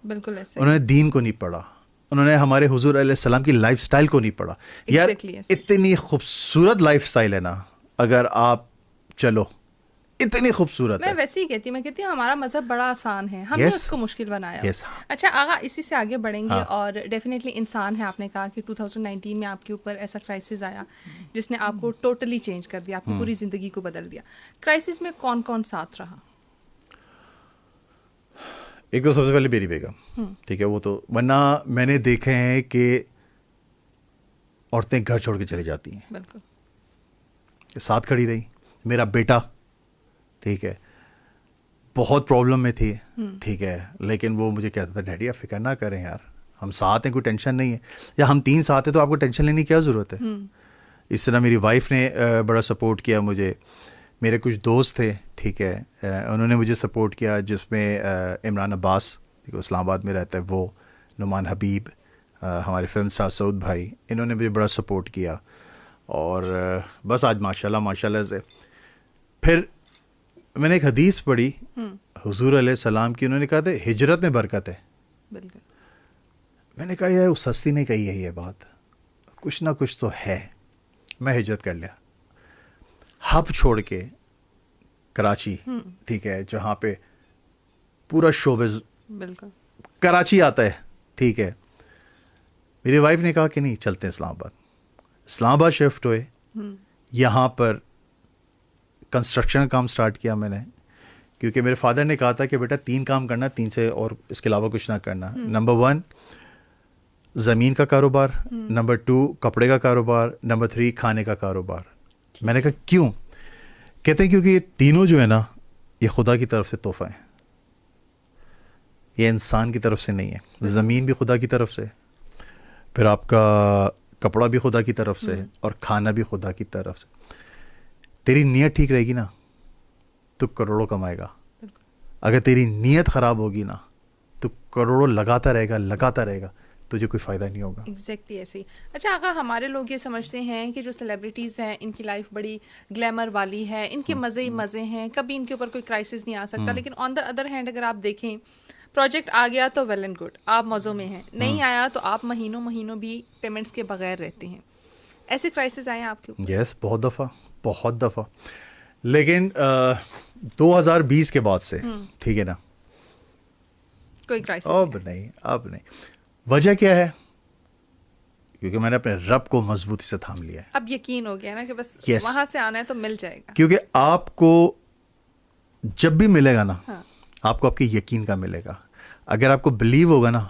बिल्कुल ऐसे, उन्होंने दीन को नहीं पढ़ा, उन्होंने हमारे हुजूर अलैहिस्सलाम की लाइफस्टाइल को नहीं पढ़ा। यार इतनी खूबसूरत लाइफस्टाइल है ना, अगर आप चलो, इतनी खूबसूरत मैं वैसे ही कहती हूँ, मैं कहती हूँ हमारा मजहब बड़ा आसान है, हमने उसको मुश्किल बनाया। अच्छा आगा, इसी से आगे बढ़ेंगे। और डेफिनेटली इंसान है, आपने कहा कि 2019 में आपके ऊपर ऐसा क्राइसिस आया जिसने आपको टोटली चेंज कर दिया, आपकी पूरी जिंदगी को बदल दिया। क्राइसिस में कौन कौन साथ रहा? एक तो सबसे पहले मेरी बेगम, ठीक है, वो तो, वरना मैंने देखे हैं कि औरतें घर छोड़ के चली जाती हैं, बिल्कुल साथ खड़ी रही। मेरा बेटा, ठीक है, बहुत प्रॉब्लम में थी, ठीक है, लेकिन वो मुझे कहता था डैडी आप फिक्र ना करें यार, हम साथ हैं, कोई टेंशन नहीं है, या हम 3 साथ हैं तो आपको टेंशन लेने की क्या ज़रूरत है। इस तरह मेरी वाइफ ने बड़ा सपोर्ट किया मुझे, मेरे कुछ दोस्त थे, ठीक है, उन्होंने मुझे सपोर्ट किया, जिसमें इमरान अब्बास जो इस्लामाबाद में रहता है वो, नुमान हबीब, हमारे फिल्म स्टार सऊद भाई, इन्होंने मुझे बड़ा सपोर्ट किया। और बस आज माशाल्लाह से फिर मैंने एक हदीस पढ़ी हुजूर अलैहिस्सलाम की, उन्होंने कहा था हिजरत में बरकत है। बिल्कुल। मैंने कहा यार उस सस्ती ने कही है ये बात, कुछ ना कुछ तो है। मैं हिजरत कर लिया, हब छोड़ के कराची, ठीक है, जहाँ पे पूरा शोबिज़ बिल्कुल कराची आता है, ठीक है। मेरी वाइफ ने कहा कि नहीं चलते हैं इस्लामाबाद शिफ्ट हुए। यहाँ पर कंस्ट्रक्शन का काम स्टार्ट किया मैंने, क्योंकि मेरे फादर ने कहा था कि बेटा 3 काम करना, 3 से और इसके अलावा कुछ ना करना। नंबर 1 ज़मीन का कारोबार, नंबर 2 कपड़े का कारोबार, नंबर 3 खाने का कारोबार। मैंने कहा क्यों? कहते हैं क्योंकि ये तीनों जो है ना, ये खुदा की तरफ से तोहफा है, ये इंसान की तरफ से नहीं है। ज़मीन भी खुदा की तरफ से, फिर आपका कपड़ा भी खुदा की तरफ से, और खाना भी खुदा की तरफ से। तेरी नीयत ठीक रहेगी ना तो करोड़ों कमाएगा, अगर तेरी नीयत ख़राब होगी ना तो करोड़ों लगाता रहेगा, तुझे कोई फ़ायदा नहीं होगा। एग्जैक्टली ऐसे ही। अच्छा अगर हमारे लोग ये समझते हैं कि जो सेलिब्रिटीज़ हैं इनकी लाइफ बड़ी ग्लैमर वाली है, इनके मज़े ही मज़े हैं, कभी इनके ऊपर कोई क्राइसिस नहीं आ सकता, लेकिन ऑन द अदर हैंड अगर आप देखें प्रोजेक्ट आ गया तो वेल एंड गुड, आप मज़ों में हैं, नहीं आया तो आप महीनों भी पेमेंट्स के बगैर रहते हैं। ऐसे क्राइसिस आए हैं आपके ऊपर? यस, बहुत दफ़ा। लेकिन 2020 के बाद से, ठीक है ना, कोई क्राइसिस अब नहीं। वजह क्या है? क्योंकि मैंने अपने रब को मजबूती से थाम लिया है। अब यकीन हो गया ना कि बस yes. वहां से आना है तो मिल जाएगा। क्योंकि आपको जब भी मिलेगा ना, हाँ। आपको आपके यकीन का मिलेगा। अगर आपको बिलीव होगा ना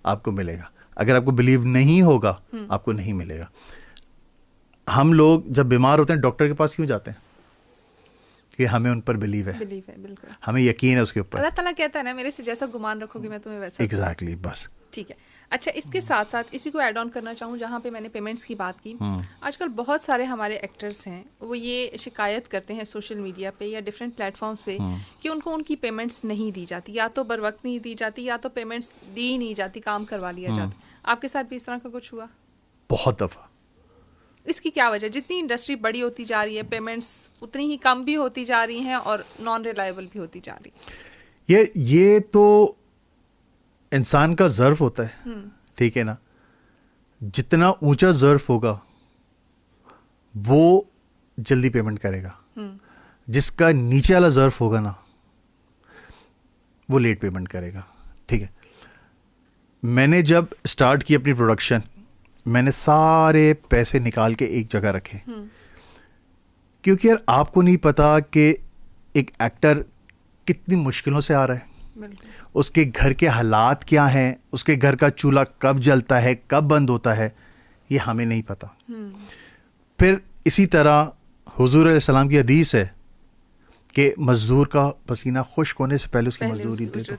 आपको मिलेगा, अगर आपको बिलीव नहीं होगा आपको नहीं मिलेगा। हम लोग जब बीमार होते हैं डॉक्टर के पास क्यों जाते हैं? कि हमें उन पर बिलीव है, बिल्कुल, हमें यकीन है उसके ऊपर। अल्लाह ताला कहता है ना मेरे से जैसा गुमान रखोगे मैं तुम्हें वैसा। एग्जैक्टली, बस ठीक है। अच्छा इसके साथ साथ इसी को ऐड ऑन करना चाहूँ, जहाँ पे मैंने पेमेंट्स की बात की, आजकल बहुत सारे हमारे एक्टर्स हैं वो ये शिकायत करते हैं सोशल मीडिया पे या डिफरेंट प्लेटफॉर्म्स पे कि उनको उनकी पेमेंट्स नहीं दी जाती, या तो बर वक्त नहीं दी जाती या तो पेमेंट्स दी नहीं जाती, काम करवा लिया जाता। आपके साथ भी इस तरह का कुछ हुआ? बहुत दफ़ा। इसकी क्या वजह? जितनी इंडस्ट्री बड़ी होती जा रही है पेमेंट्स उतनी ही कम भी होती जा रही हैं और नॉन रिलायबल भी होती जा रही है। ये तो इंसान का ज़र्फ होता है, ठीक है ना। जितना ऊंचा ज़र्फ होगा वो जल्दी पेमेंट करेगा, जिसका नीचे वाला ज़र्फ होगा ना वो लेट पेमेंट करेगा, ठीक है। मैंने जब स्टार्ट की अपनी प्रोडक्शन, मैंने सारे पैसे निकाल के एक जगह रखे, क्योंकि यार आपको नहीं पता कि एक एक्टर कितनी मुश्किलों से आ रहा है, उसके घर के हालात क्या हैं, उसके घर का चूल्हा कब जलता है कब बंद होता है, ये हमें नहीं पता। फिर इसी तरह हुजूर अलैहिस्सलाम की हदीस है कि मजदूर का पसीना खुश्क होने से पहले उसकी मजदूरी दे दो।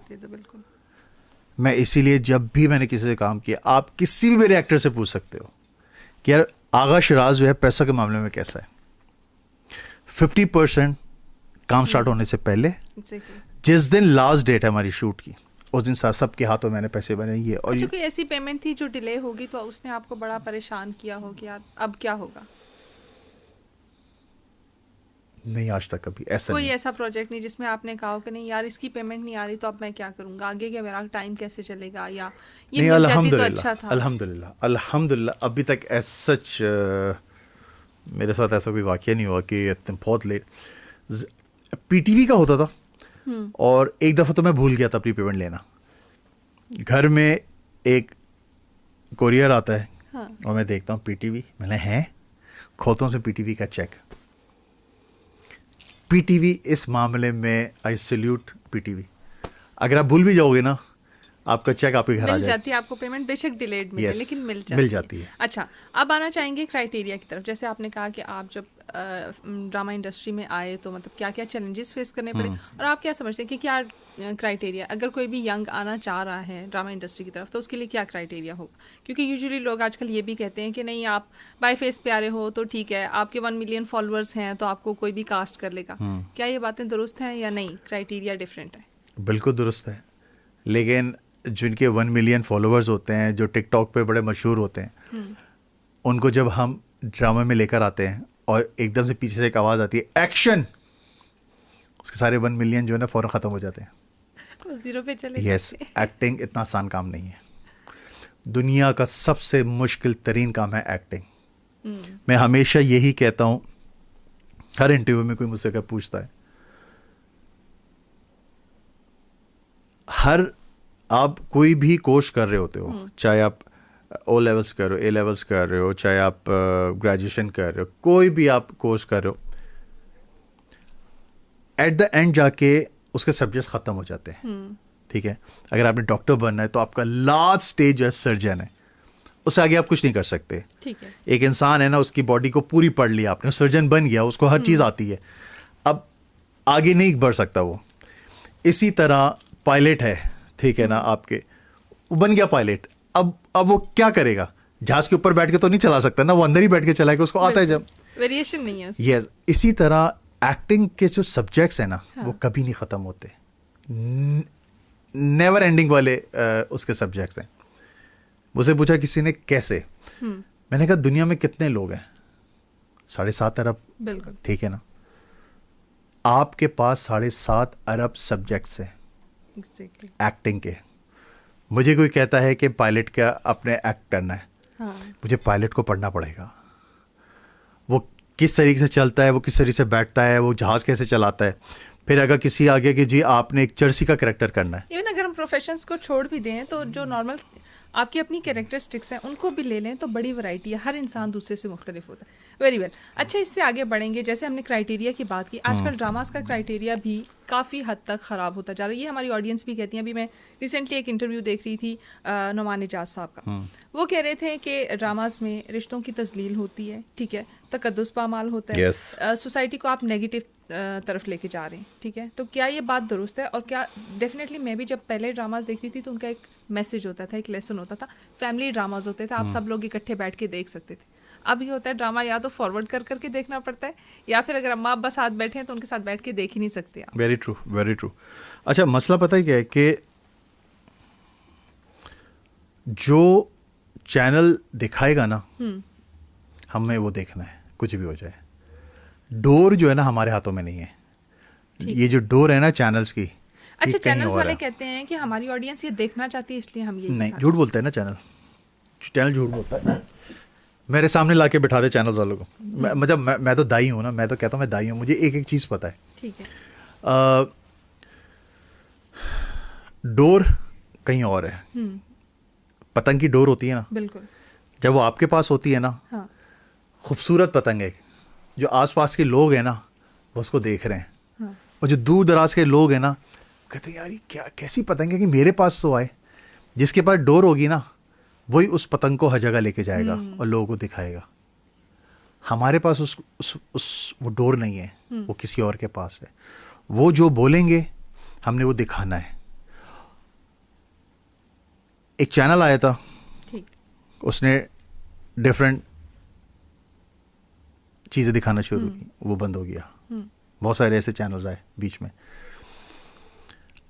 मैं इसीलिए जब भी मैंने किसी से काम किया, आप किसी भी मेरे एक्टर से पूछ सकते हो कि यार आगा शिराज जो है पैसा के मामले में कैसा है। 50% काम स्टार्ट होने से पहले, जिस दिन लास्ट डेट है हमारी शूट की, उस दिन सबके हाथों मैंने पैसे बनाए। और कोई ऐसी पेमेंट थी जो डिले होगी तो उसने आपको बड़ा परेशान किया हो कि यार अब क्या होगा? नहीं, आज तक कभी ऐसा कोई नहीं। ऐसा प्रोजेक्ट नहीं जिसमें आपने कहा कि नहीं यार इसकी पेमेंट नहीं आ रही तो अब मैं क्या करूंगा, आगे क्या मेरा टाइम कैसे चलेगा, या ये मिल जाती तो अच्छा था? अल्हम्दुलिल्लाह अभी तक एज सच मेरे साथ ऐसा कोई वाकया नहीं हुआ कि बहुत लेट। पीटीवी का होता था और एक दफ़ा तो मैं भूल गया था अपनी पेमेंट लेना। घर में एक कोरियर आता है, हाँ। और मैं देखता हूँ पीटीवी, मैंने हैं खोतों से पीटीवी का चेक। पीटीवी इस मामले में आई सैल्यूट पीटीवी। अगर आप भूल भी जाओगे ना आपका चेक आपके घर आ मिल जाए। जाती है आपको पेमेंट, बेशक डिलेड मिले Yes, लेकिन मिल मिल जाती जाती है। है। अच्छा, अब आना चाहेंगे क्राइटेरिया की तरफ। जैसे आपने कहा कि आप जब ड्रामा इंडस्ट्री में आए तो मतलब क्या क्या चैलेंजेस फेस करने पड़े, और आप क्या समझते हैं कि क्या क्राइटेरिया, अगर कोई भी यंग आना चाह रहा है ड्रामा इंडस्ट्री की तरफ तो उसके लिए क्या क्राइटेरिया होगा? क्योंकि यूजुअली लोग आजकल ये भी कहते हैं कि नहीं, आप बाय फेस प्यारे हो तो ठीक है, आपके 1 मिलियन फॉलोअर्स हैं तो आपको कोई भी कास्ट कर लेगा। क्या ये बातें दुरुस्त हैं या नहीं, क्राइटेरिया डिफरेंट है? बिल्कुल दुरुस्त है, लेकिन जिनके 1 मिलियन फॉलोअर्स होते हैं, जो टिकटॉक पे बड़े मशहूर होते हैं, उनको जब हम ड्रामा में लेकर आते हैं और एकदम से पीछे से एक आवाज़ आती है एक्शन, उसके सारे 1 मिलियन जो है ना फ़ौरन ख़त्म हो जाते हैं। तो जीरो पे चले यस, एक्टिंग इतना आसान काम नहीं है। दुनिया का सबसे मुश्किल तरीन काम है एक्टिंग। मैं हमेशा यही कहता हूँ, हर इंटरव्यू में कोई मुझसे अगर पूछता है, आप कोई भी कोर्स कर रहे होते हो, चाहे आप ओ लेवल्स कर रहे हो, ए लेवल्स कर रहे हो, चाहे आप ग्रेजुएशन कर रहे हो, कोई भी आप कोर्स कर रहे हो, एट द एंड जाके उसके सब्जेक्ट्स ख़त्म हो जाते हैं। ठीक है, अगर आपने डॉक्टर बनना है तो आपका लास्ट स्टेज जो है सर्जन है, उससे आगे आप कुछ नहीं कर सकते। ठीक है, एक इंसान है ना, उसकी बॉडी को पूरी पढ़ लिया आपने, सर्जन बन गया, उसको हर चीज़ आती है, अब आगे नहीं बढ़ सकता वो। इसी तरह पायलट है, ठीक है ना, आपके वो बन गया पायलट, अब वो क्या करेगा? जहाज के ऊपर बैठ के तो नहीं चला सकता ना, वो अंदर ही बैठ के चलाएगा, उसको आता है जब, वेरिएशन नहीं है। यस। इसी तरह एक्टिंग के जो सब्जेक्ट्स हैं ना, वो कभी नहीं ख़त्म होते, नेवर एंडिंग वाले उसके सब्जेक्ट्स हैं। मुझसे पूछा किसी ने कैसे, मैंने कहा दुनिया में कितने लोग हैं? 7.5 अरब। बिल्कुल, ठीक है ना, आपके पास 7.5 अरब सब्जेक्ट्स हैं एग्जैक्टली। एक्टिंग के। मुझे कोई कहता है कि पायलट का अपने एक्ट करना है, हाँ, मुझे पायलट को पढ़ना पड़ेगा, वो किस तरीके से चलता है, वो किस तरीके से बैठता है, वो जहाज़ कैसे चलाता है। फिर अगर किसी आगे कि जी आपने एक चर्सी का कैरेक्टर करना है, इवन अगर हम प्रोफेशंस को छोड़ भी दें तो जो नॉर्मल आपकी अपनी कैरेक्टरिस्टिक्स हैं उनको भी ले लें तो बड़ी वैरायटी है, हर इंसान दूसरे से मुख्तलिफ होता है। Very well. अच्छा, इससे आगे बढ़ेंगे। जैसे हमने क्राइटेरिया की बात की, आजकल ड्रामास का क्राइटेरिया भी काफ़ी हद तक ख़राब होता जा रहा है, ये हमारी ऑडियंस भी कहती हैं। अभी मैं रिसेंटली एक इंटरव्यू देख रही थी नुमान इजाज साहब का, वो कह रहे थे कि ड्रामास में रिश्तों की तजलील होती है, ठीक है, तकद्दुस पामाल होता है, सोसाइटी को आप नेगेटिव तरफ लेके जा रहे हैं, ठीक है। तो क्या ये बात दुरुस्त है? और क्या डेफिनेटली मैं भी जब पहले ड्रामास देखती थी तो उनका एक मैसेज होता था, एक लेसन होता था, फैमिली ड्रामास होते थे, आप सब लोग इकट्ठे बैठ के देख सकते थे। अब ये होता है ड्रामा या तो फॉरवर्ड कर करके देखना पड़ता है, या फिर अगर अम्मा अब्बा साथ बैठे हैं तो उनके साथ बैठ के देख ही नहीं सकते आप। Very true, very true. अच्छा, मसला पता है क्या है कि जो चैनल दिखाएगा ना, हमें वो देखना है, कुछ भी हो जाए। डोर जो है ना हमारे हाथों में नहीं है, ये जो डोर है ना चैनल्स की। अच्छा, चैनल्स वाले कहते हैं कि हमारी ऑडियंस ये देखना चाहती है इसलिए हम ये नहीं, झूठ बोलते हैं ना चैनल झूठ बोलता है। मेरे सामने लाके बिठा दे चैनल वालों को, मतलब मैं तो दाई हूँ ना, मैं तो कहता हूँ मैं दाई हूँ, मुझे एक एक चीज़ पता है। ठीक है, डोर कहीं और है, पतंग की डोर होती है ना, बिल्कुल, जब वो आपके पास होती है ना, हाँ, खूबसूरत पतंग है, जो आसपास के लोग हैं ना वो उसको देख रहे हैं, हाँ, और जो दूर दराज के लोग हैं ना कहते हैं यार ये क्या कैसी पतंग है कि मेरे पास तो आए। जिसके पास डोर होगी ना वही उस पतंग को हर जगह लेके जाएगा और लोगों को दिखाएगा। हमारे पास वो डोर नहीं है, वो किसी और के पास है। वो जो बोलेंगे हमने वो दिखाना है। एक चैनल आया था, ठीक, उसने डिफरेंट चीज़ें दिखाना शुरू की, वो बंद हो गया। बहुत सारे ऐसे चैनल्स आए बीच में।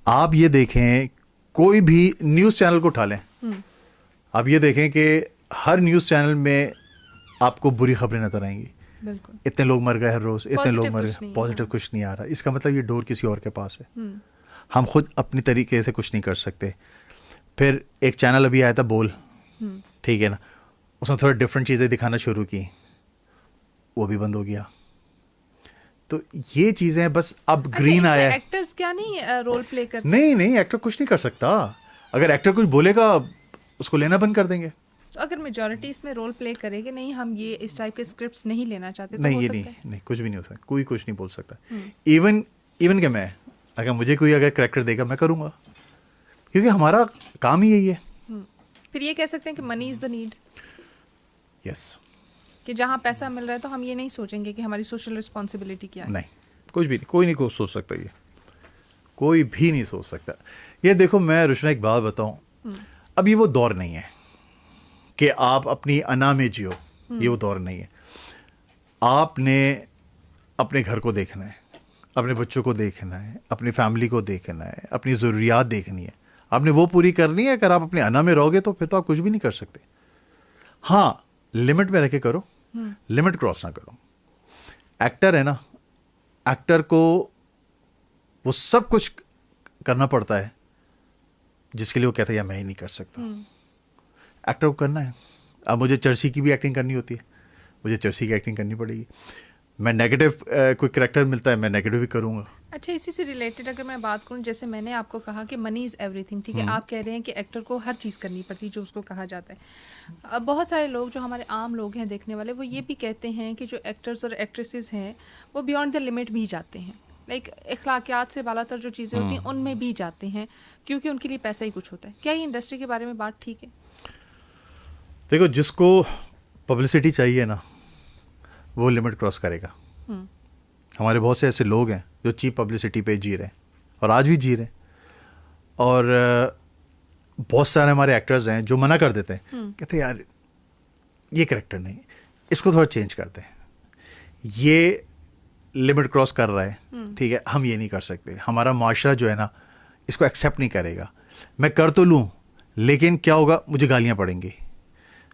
आप ये देखें, कोई भी न्यूज़ चैनल को उठा लें, आप ये देखें कि हर न्यूज़ चैनल में आपको बुरी खबरें नजर आएंगी। बिल्कुल, इतने लोग मर गए हर रोज़, इतने लोग मर कुछ गए, नहीं पॉजिटिव है। कुछ नहीं आ रहा। इसका मतलब ये डोर किसी और के पास है, हम खुद अपनी तरीके से कुछ नहीं कर सकते। फिर एक चैनल अभी आया था बोल, ठीक है ना, उसने थोड़ा डिफरेंट चीज़ें दिखाना शुरू की, वो भी बंद हो गया। तो ये चीज़ें बस अब ग्रीन आया है। एक्टर्स क्या नहीं रोल प्ले करते? नहीं, एक्टर कुछ नहीं कर सकता। अगर एक्टर कुछ बोलेगा उसको लेना बंद कर देंगे। तो अगर मेजॉरिटी इसमें रोल प्ले करे कि नहीं हम ये इस टाइप के स्क्रिप्ट्स नहीं लेना चाहते तो नहीं, हो ये सकता है? नहीं, कुछ भी नहीं हो सकता, कोई कुछ नहीं बोल सकता। इवन कि मैं, अगर मुझे कोई अगर कैरेक्टर देगा मैं करूँगा, क्योंकि हमारा काम ही यही है। फिर ये कह सकते हैं कि money is the need. Yes. कि जहाँ पैसा मिल रहा है तो हम ये नहीं सोचेंगे कि हमारी सोशल रिस्पॉन्सिबिलिटी क्या है। नहीं, कुछ भी नहीं, कोई नहीं सोच सकता, ये कोई भी नहीं सोच सकता। ये देखो, मैं रुशना एक बात बताऊं, अब ये वो दौर नहीं है कि आप अपनी अना में जियो, ये वो दौर नहीं है। आपने अपने घर को देखना है, अपने बच्चों को देखना है, अपनी फैमिली को देखना है, अपनी ज़रूरियात देखनी है, आपने वो पूरी करनी है। अगर आप अपने अना में रहोगे तो फिर तो आप कुछ भी नहीं कर सकते। हाँ, लिमिट में रह के करो, लिमिट क्रॉस ना करो। एक्टर है ना, एक्टर को वो सब कुछ करना पड़ता है जिसके लिए वो कहता है यार मैं ही नहीं कर सकता। एक्टर को करना है। अब मुझे चर्सी की भी एक्टिंग करनी होती है, मुझे चर्सी की एक्टिंग करनी पड़ेगी। मैं नेगेटिव कोई करैक्टर मिलता है, मैं नेगेटिव भी करूँगा। अच्छा, इसी से रिलेटेड अगर मैं बात करूं, जैसे मैंने आपको कहा कि मनी इज़ एवरीथिंग, ठीक है, आप कह रहे हैं कि एक्टर को हर चीज़ करनी पड़ती है जो उसको कहा जाता है। अब बहुत सारे लोग जो हमारे आम लोग हैं देखने वाले, वो ये भी कहते हैं कि जो एक्टर्स और एक्ट्रेसेस हैं वो बियॉन्ड द लिमिट भी जाते हैं, लाइक अखलाकियात से बालातर जो चीज़ें होती हैं उनमें भी जाते हैं, क्योंकि उनके लिए पैसा ही कुछ होता है। क्या ये इंडस्ट्री के बारे में बात ठीक है? देखो, जिसको पब्लिसिटी चाहिए ना वो लिमिट क्रॉस करेगा। हमारे बहुत से ऐसे लोग हैं जो चीप पब्लिसिटी पे जी रहे हैं और आज भी जी रहे हैं, और बहुत सारे हमारे एक्टर्स हैं जो मना कर देते हैं, कहते हैं यार ये करैक्टर नहीं, इसको थोड़ा चेंज करते हैं, ये लिमिट क्रॉस कर रहा है, ठीक है, हम ये नहीं कर सकते, हमारा माशरा जो है ना इसको एक्सेप्ट नहीं करेगा। मैं कर तो लूँ लेकिन क्या होगा, मुझे गालियाँ पड़ेंगी।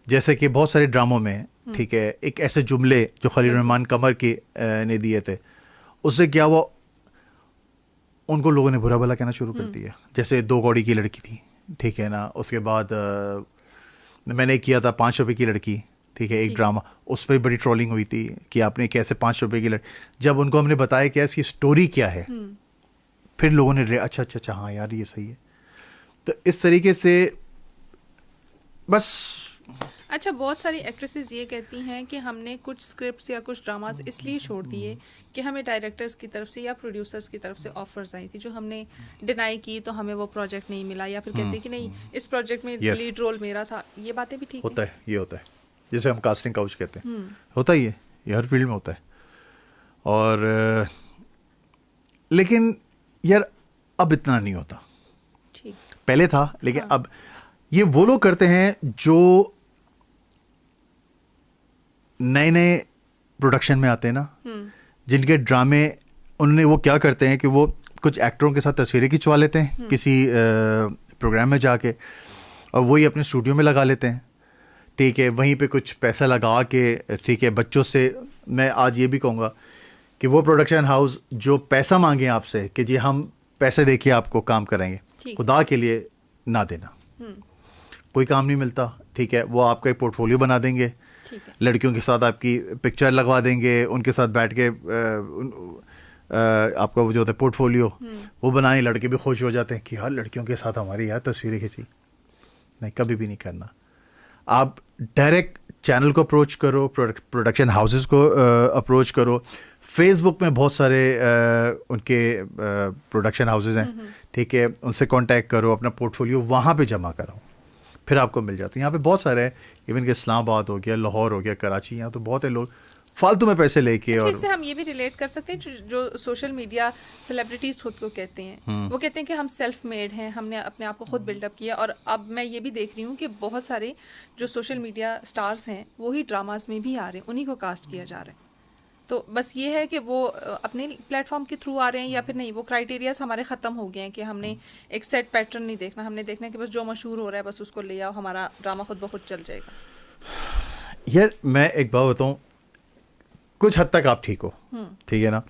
जैसे कि बहुत सारे ड्रामों में, ठीक है, एक ऐसे जुमले जो खलील रहमान कमर के ने दिए थे, उससे क्या हुआ, उनको लोगों ने बुरा भला कहना शुरू कर दिया। जैसे 2 कौड़ी की लड़की थी, ठीक है ना, उसके बाद मैंने किया था 5 रुपए की लड़की, ठीक है, एक ड्रामा, उस पर बड़ी ट्रोलिंग हुई थी कि आपने कैसे 5 रुपए की लड़की। जब उनको हमने बताया क्या इसकी स्टोरी क्या है, फिर लोगों ने अच्छा अच्छा अच्छा हाँ यार ये सही है। तो इस तरीके से बस। अच्छा, बहुत सारी एक्ट्रेसेस ये कहती हैं कि हमने कुछ स्क्रिप्ट्स या कुछ ड्रामास इसलिए छोड़ दिए कि हमें डायरेक्टर्स की तरफ से या प्रोड्यूसर्स की तरफ से ऑफर्स आई थी, जो हमने डिनाई की तो हमें वो प्रोजेक्ट नहीं मिला, या फिर कहते हैं कि नहीं इस प्रोजेक्ट में लीड रोल मेरा था। ये बातें भी ठीक होता है, ये होता है, जिसे हम कास्टिंग काउच कहते हैं, होता ही है, ये हर फील्ड में होता है। और लेकिन यार अब इतना नहीं होता, ठीक पहले था, लेकिन अब ये वो लोग करते हैं जो नए नए प्रोडक्शन में आते हैं ना, जिनके ड्रामे, उन्होंने वो क्या करते हैं कि वो कुछ एक्टरों के साथ तस्वीरें खिंचवा लेते हैं किसी प्रोग्राम में जाके, और वही अपने स्टूडियो में लगा लेते हैं, ठीक है, वहीं पे कुछ पैसा लगा के, ठीक है, बच्चों से। मैं आज ये भी कहूँगा कि वो प्रोडक्शन हाउस जो पैसा मांगे आपसे कि जी हम पैसे देके आपको काम करेंगे, खुदा के लिए ना देना, कोई काम नहीं मिलता, ठीक है। वो आपका एक पोर्टफोलियो बना देंगे, लड़कियों के साथ आपकी पिक्चर लगवा देंगे, उनके साथ बैठ के आपका वो जो होता है पोर्टफोलियो वो बनाए, लड़के भी खुश हो जाते हैं कि यार लड़कियों के साथ हमारी यार तस्वीरें खींची। नहीं, कभी भी नहीं करना। आप डायरेक्ट चैनल को अप्रोच करो, प्रोडक्शन हाउसेस को अप्रोच करो। फेसबुक में बहुत सारे उनके प्रोडक्शन हाउसेस हैं, ठीक है, उनसे कांटेक्ट करो, अपना पोर्टफोलियो वहाँ पे जमा कराओ, फिर आपको मिल जाते हैं। यहाँ पे बहुत सारे हैं, इवन कि इस्लामाबाद हो गया, लाहौर हो गया, कराची, यहाँ तो बहुत है लोग फालतू में पैसे लेके। अच्छा, और इससे हम ये भी रिलेट कर सकते हैं जो सोशल मीडिया सेलिब्रिटीज खुद को कहते हैं, वो कहते हैं कि हम सेल्फ मेड हैं, हमने अपने आप को खुद बिल्डअप किया। और अब मैं ये भी देख रही हूँ कि बहुत सारे जो सोशल मीडिया स्टार्स हैं वही ड्रामाज में भी आ रहे हैं, उन्हीं को कास्ट किया जा रहा है। तो बस ये है कि वो अपने प्लेटफॉर्म के थ्रू आ रहे हैं या फिर नहीं, वो क्राइटेरियाज हमारे ख़त्म हो गए हैं कि हमने एक सेट पैटर्न नहीं देखना, हमने देखना है कि बस जो मशहूर हो रहा है बस उसको ले आओ, हमारा ड्रामा खुद ब खुद चल जाएगा। यार मैं एक बात बताऊँ, कुछ हद तक आप ठीक हो, ठीक है ना।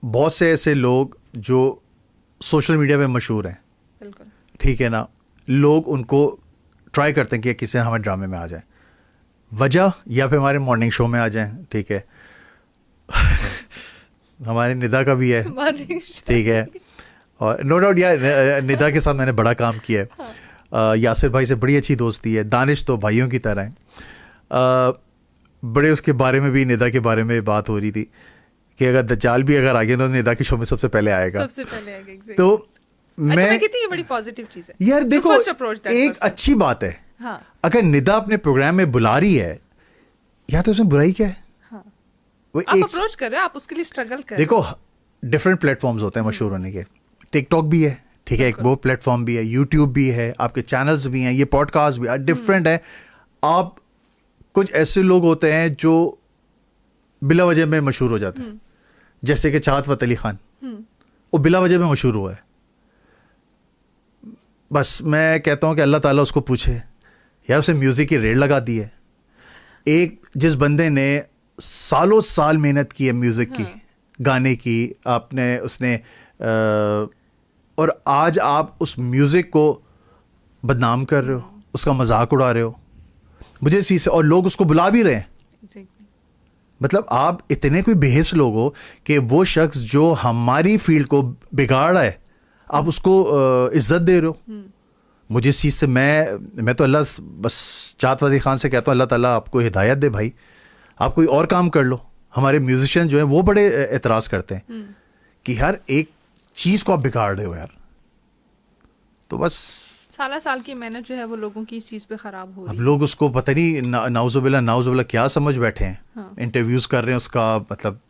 बहुत से ऐसे लोग जो सोशल मीडिया पे मशहूर हैं, बिल्कुल, ठीक है ना, लोग उनको ट्राई करते हैं कि किसी ने हमारे ड्रामे में आ जाए, वजह या फिर हमारे मॉर्निंग शो में आ जाएं, ठीक है। हमारे निदा का भी है, ठीक है, और नो डाउट यार निदा के साथ मैंने बड़ा काम किया है। यासिर भाई से बड़ी अच्छी दोस्ती है, दानिश तो भाइयों की तरह है। बड़े उसके बारे में भी, निदा के बारे में बात हो रही थी कि अगर दज्जाल भी अगर आ गया तो निदा के शो में सबसे पहले आएगा, exactly. तो मैं कहती हूँ ये बड़ी पॉजिटिव चीज है यार। देखो एक person. अच्छी बात है, हाँ. अगर निदा अपने प्रोग्राम में बुला रही है, या तो उसमें बुराई क्या है? हाँ. वो आप अप्रोच कर रहे हो, आप उसके लिए स्ट्रगल कर रहे हो। देखो डिफरेंट प्लेटफॉर्म्स होते हैं मशहूर होने के। टिकटॉक भी है, ठीक है, एक वो प्लेटफॉर्म भी है, यूट्यूब भी है, आपके चैनल्स भी हैं, ये पॉडकास्ट भी डिफरेंट है। आप कुछ ऐसे लोग होते हैं जो बिला वजह में मशहूर हो जाते हैं, जैसे कि चाहत फतेह अली खान, वो बिला वजह में मशहूर हुआ है। बस मैं कहता हूँ कि अल्लाह ताला उसको पूछे, या उसे म्यूज़िक की रेड लगा दी है। एक जिस बंदे ने सालों साल मेहनत की है म्यूज़िक की, गाने की, उसने और आज आप उस म्यूज़िक को बदनाम कर रहे हो, उसका मजाक उड़ा रहे हो, मुझे इसी से, और लोग उसको बुला भी रहे हैं। मतलब आप इतने कोई बेहस लोग हो कि वो शख्स जो हमारी फील्ड को बिगाड़ रहा है, आप उसको इज्जत दे रहे हो। मुझे इस चीज़ से मैं तो अल्लाह, बस चाहत फतेह खान से कहता हूँ, अल्लाह ताला आपको हिदायत दे भाई, आप कोई और काम कर लो। हमारे म्यूजिशियन जो हैं वो बड़े एतराज़ करते हैं कि यार एक चीज़ को आप बिगाड़ रहे हो यार। तो बस साल की मेहनत जो है वो लोगों की इस चीज़ पे ख़राब हो रही है। अब लोग उसको पता नहीं नाउजुबिल्ला क्या समझ बैठे हैं। हाँ। इंटरव्यूज़ कर रहे हैं उसका, मतलब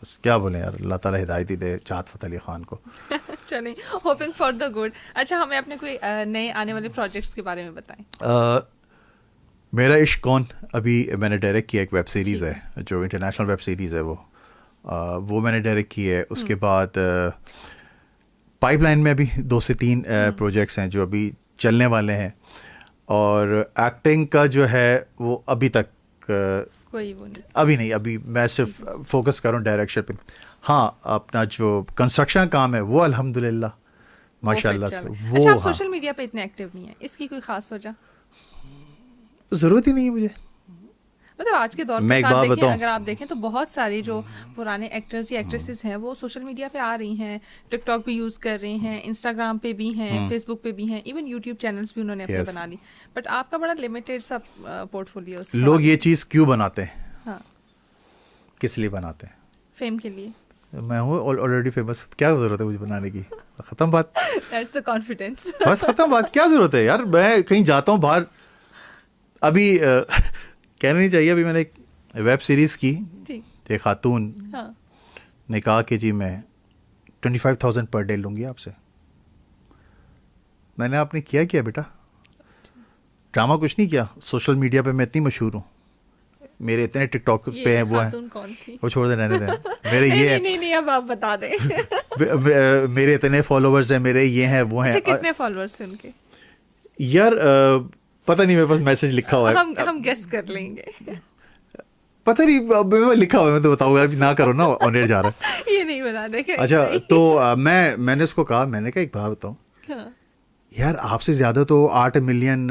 बस क्या बोले यार, अल्लाह ताला हिदायत ही दे चाहत फतेह अली खान को। चलिए, होपिंग फॉर द गुड। अच्छा, हमें अपने कोई नए आने वाले प्रोजेक्ट्स के बारे में बताएं। मेरा इश्क कौन, अभी मैंने डायरेक्ट किया, एक वेब सीरीज़ है जो इंटरनेशनल वेब सीरीज़ है, वो मैंने डायरेक्ट की है। उसके बाद पाइपलाइन में अभी 2 से 3 प्रोजेक्ट्स हैं जो अभी चलने वाले हैं। और एक्टिंग का जो है वो अभी तक कोई वो नहीं, अभी मैं सिर्फ फोकस कर रहा हूँ डायरेक्शन पे। हाँ, अपना जो कंस्ट्रक्शन काम है वो अल्हम्दुलिल्लाह माशाल्लाह से वो। अच्छा, आप सोशल मीडिया पे इतने एक्टिव नहीं है, इसकी कोई खास वजह? ज़रूरत ही नहीं है मुझे। मतलब आज के दौर में अगर आप देखें तो बहुत सारे जो पुराने एक्टर्स या एक्ट्रेसेस हैं वो सोशल मीडिया पे आ रही हैं, टिकटॉक भी यूज़ कर रही हैं, इंस्टाग्राम पे भी हैं, फेसबुक पे भी हैं, इवन यूट्यूब चैनल्स भी उन्होंने अपने बना ली। बट आपका बड़ा लिमिटेड सा पोर्टफोलियो। लोग ये चीज़ क्यों बनाते हैं? हाँ, किस लिए बनाते हैं? फेम के लिए। मैं हूँ ऑलरेडी फेमस, क्या ज़रूरत है मुझे बनाने की? ख़त्म बात। That's the confidence. बस ख़त्म बात, क्या ज़रूरत है यार? मैं कहीं जाता हूँ बाहर, अभी कहना नहीं चाहिए, अभी मैंने एक वेब सीरीज़ की, एक खातून ने कहा कि जी मैं 25,000 पर डे लूँगी आपसे। मैंने आपने किया बेटा, ड्रामा कुछ नहीं किया। सोशल मीडिया पे मैं इतनी मशहूर हूँ, मेरे इतने टिकटॉक पे हैं, वो हैं, वो छोड़ दे, रहने दें। मेरे ये नहीं, अब आप बता दें। मेरे इतने फॉलोवर्स हैं, मेरे ये हैं, वो हैं। कितने फॉलोवर्स हैं उनके? यार पता नहीं, मेरे पास मैसेज लिखा हुआ है, हम गेस कर लेंगे। पता नहीं, मैं लिखा हुआ है, मैं तो बताऊंगा, ना करो ना, ऑन एयर जा रहा है। ये नहीं बता देंगे। अच्छा, तो मैंने उसको कहा, मैंने कहा एक बात बताऊं, यार आपसे ज़्यादा तो 8 मिलियन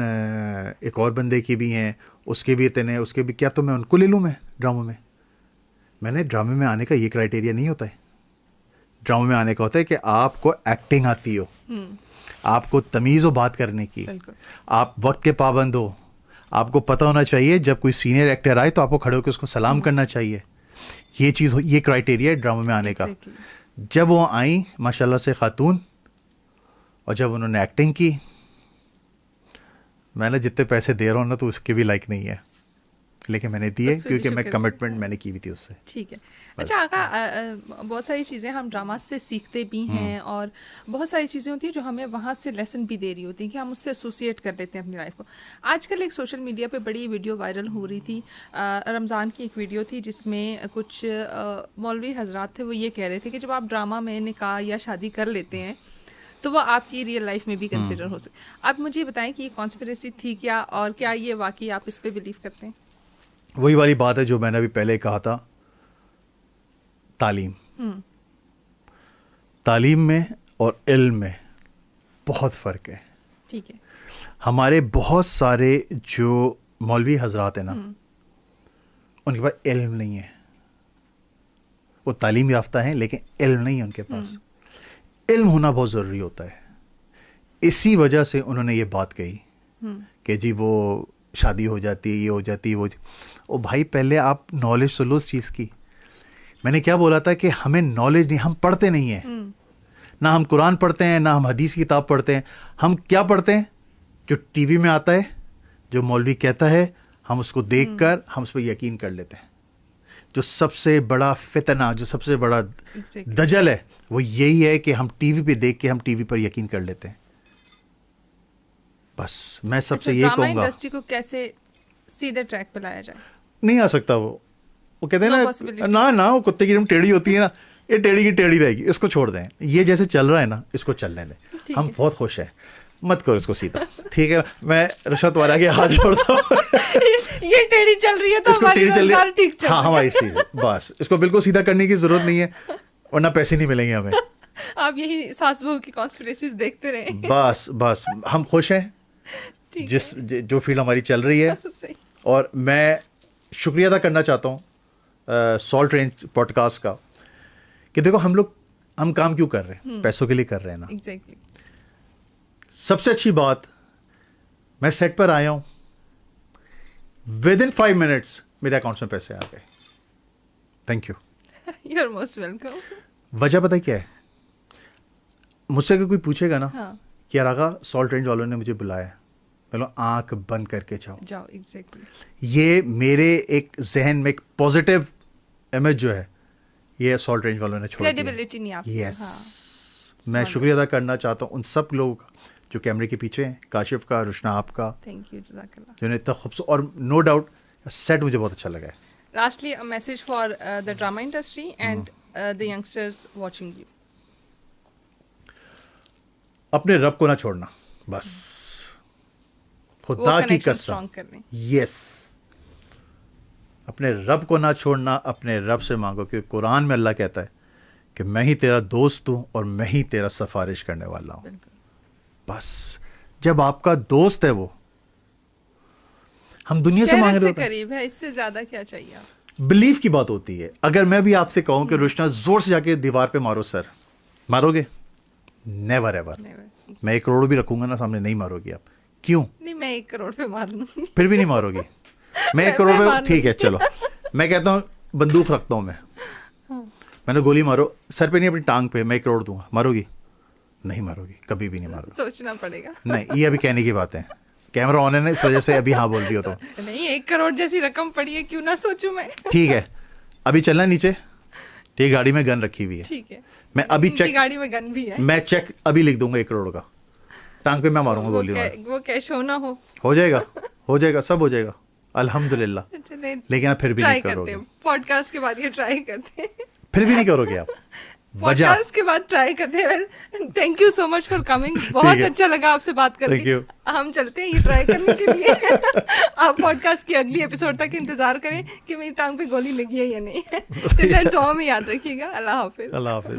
एक और बंदे की भी हैं, उसके भी इतने, उसके भी, क्या तो मैं उनको ले लूँ मैं ड्रामा में? मैंने ड्रामे में आने का ये क्राइटेरिया नहीं होता है। ड्रामा में आने का होता है कि आपको एक्टिंग आती हो, आपको तमीज़ हो बात करने की, आप वक्त के पाबंद हो, आपको पता होना चाहिए जब कोई सीनियर एक्टर आए तो आपको खड़े होकर उसको सलाम करना चाहिए। ये चीज़, ये क्राइटेरिया है ड्रामा में आने का। जब वो आई माशाल्लाह से खातून, और जब उन्होंने एक्टिंग की, मैंने जितने पैसे दे रहा हूँ ना तो उसके भी लायक नहीं है, लेकिन मैंने दिए क्योंकि मैं कमिटमेंट मैंने की भी थी उससे। ठीक है। अच्छा आका, बहुत सारी चीज़ें हम ड्रामा से सीखते भी हैं, और बहुत सारी चीज़ें होती हैं जो हमें वहाँ से लेसन भी दे रही होती हैं कि हम उससे एसोसिएट कर लेते हैं अपनी लाइफ को। आजकल एक सोशल मीडिया पे बड़ी वीडियो वायरल हो रही थी, रमज़ान की एक वीडियो थी जिसमें कुछ मौलवी हजरात थे, वो ये कह रहे थे कि जब आप ड्रामा में निकाह या शादी कर लेते हैं तो वो आपकी रियल लाइफ में भी कंसिडर हो सकती। आप मुझे बताएं कि ये कॉन्स्पिरेसी थी क्या, और क्या ये वाकई आप इस पे बिलीव करते हैं? वही वाली बात है जो मैंने अभी पहले कहा था, तालीम में और इल्म में बहुत फ़र्क है। ठीक है। हमारे बहुत सारे जो मौलवी हजरात हैं ना, उनके पास इल्म नहीं है। वो तालीम याफ्ता हैं लेकिन इल्म नहीं है उनके पास। इल्म होना बहुत ज़रूरी होता है। इसी वजह से उन्होंने ये बात कही कि जी वो शादी हो जाती है, ये हो जाती है, वो। ओ भाई, पहले आप नॉलेज तो लो उस चीज़ की। मैंने क्या बोला था कि हमें नॉलेज नहीं, हम पढ़ते नहीं हैं। ना हम कुरान पढ़ते हैं, ना हम हदीस की किताब पढ़ते हैं। हम क्या पढ़ते हैं? जो टीवी में आता है, जो मौलवी कहता है, हम उसको देखकर हम उस पर यकीन कर लेते हैं। जो सबसे बड़ा फितना, जो सबसे बड़ा दजल है, वो यही है कि हम टीवी पे देख के हम टीवी पर यकीन कर लेते हैं। बस मैं सबसे यही कहूँगा, इंडस्ट्री को कैसे सीधे ट्रैक पे लाया जाए? नहीं आ सकता वो कहते हैं ना वो कुत्ते की टेढ़ी होती है ना, ये टेढ़ी की टेढ़ी रहेगी, इसको छोड़ दें। ये जैसे चल रहा है ना, इसको चलने दें। हम बहुत खुश हैं, मत करो इसको सीधा, ठीक है? मैं रिश्वत वाला के हाथ जोड़ता हूँ। ये टेढ़ी चल रही है तो हमारी रोजगार ठीक चल रही है। हाँ, हमारी चीज है, बस इसको बिल्कुल सीधा करने की जरूरत नहीं है, वरना पैसे नहीं मिलेंगे हमें। आप यही सास बहू की कॉन्स्पिरेसीज देखते रहे। बस हम खुश हैं जो फील्ड हमारी चल रही है। और मैं शुक्रिया अदा करना चाहता हूँ सॉल्ट रेंज पॉडकास्ट का, कि देखो हम काम क्यों कर रहे हैं? पैसों के लिए कर रहे हैं ना। एग्जैक्टली। सबसे अच्छी बात, मैं सेट पर आया हूँ, विद इन 5 मिनट्स मेरे अकाउंट्स में पैसे आ गए। Thank you. You are most welcome. वजह पता है क्या है? मुझसे अगर कोई पूछेगा ना, हाँ। कि यार आगा सॉल्ट रेंज वालों ने मुझे बुलाया, मैं आंख बंद करके जाओ। एग्जैक्टली। ये मेरे एक जहन में एक पॉजिटिव इमेज जो है, ये सॉल्ट रेंज वालों ने छोड़ दिया। क्रेडिबिलिटी नहीं आपकी। यस। मैं शुक्रिया अदा करना चाहता हूँ उन सब लोगों का जो कैमरे के पीछे हैं, काशिफ का, रुशना आपका, थैंक यू, जज़ाकल्लाह, जिन्होंने इतना खूबसूरत, और नो डाउट सेट मुझे बहुत अच्छा लगा है। Lastly a message for the drama industry and the youngsters watching you. अपने रब को ना छोड़ना, बस खुदा की कसम। यस, अपने रब को ना छोड़ना, अपने रब से मांगो, क्योंकि कुरान में अल्लाह कहता है कि मैं ही तेरा दोस्त हूँ और मैं ही तेरा सिफारिश करने वाला हूँ। बस जब आपका दोस्त है वो, हम दुनिया से मांग रहे होते हैं, करीब है, इससे ज्यादा क्या चाहिए? बिलीफ की बात होती है। अगर मैं भी आपसे कहूं कि रुशना जोर से जाके दीवार पे मारो, सर मारोगे? Never ever. मैं 1 करोड़ भी रखूंगा ना सामने, नहीं मारोगी आप। क्यों? नहीं, मैं 1 करोड़ पे मार लूंगी। फिर भी नहीं मारोगी? मैं 1 करोड़ पे, ठीक है चलो, मैं कहता हूँ बंदूक रखता हूँ मैं, मैंने गोली मारो सर पे नहीं, अपनी टांग पे, मैं 1 करोड़ दूंगा, मारोगी? नहीं मारोगी, कभी भी नहीं मारोगी। सोचना पड़ेगा। नहीं, ये अभी कहने की बात है, कैमरा ऑन है ना, इस वजह से अभी हाँ बोल रही हो तो। नहीं, 1 करोड़ जैसी रकम पड़ी है, क्यों ना सोचूं मैं। ठीक है, अभी चलना नीचे, ठीक, गाड़ी में गन रखी हुई है, ठीक है, मैं अभी चेक, गाड़ी में गन भी है, मैं चेक अभी लिख दूंगा 1 करोड़ का, टांग पे मैं मारूंगा गोली। वो कैश हो ना हो जाएगा, हो जाएगा, सब हो जाएगा अल्हम्दुलिल्लाह। लेकिन आप फिर भी नहीं करोगे। पॉडकास्ट के बाद ये ट्राई करते हैं। फिर भी नहीं करोगे आप? पॉडकास्ट के बाद ट्राई करते हैं। Thank you so much for coming, बहुत अच्छा लगा आपसे बात करके। हम चलते हैं ये ट्राई करने के लिए। आप पॉडकास्ट की अगली एपिसोड तक इंतजार करें कि मेरी टांग पे गोली लगी है या नहीं। दुआ में याद रखिएगा। अल्लाह हाफिज। अल्लाह हाफिज।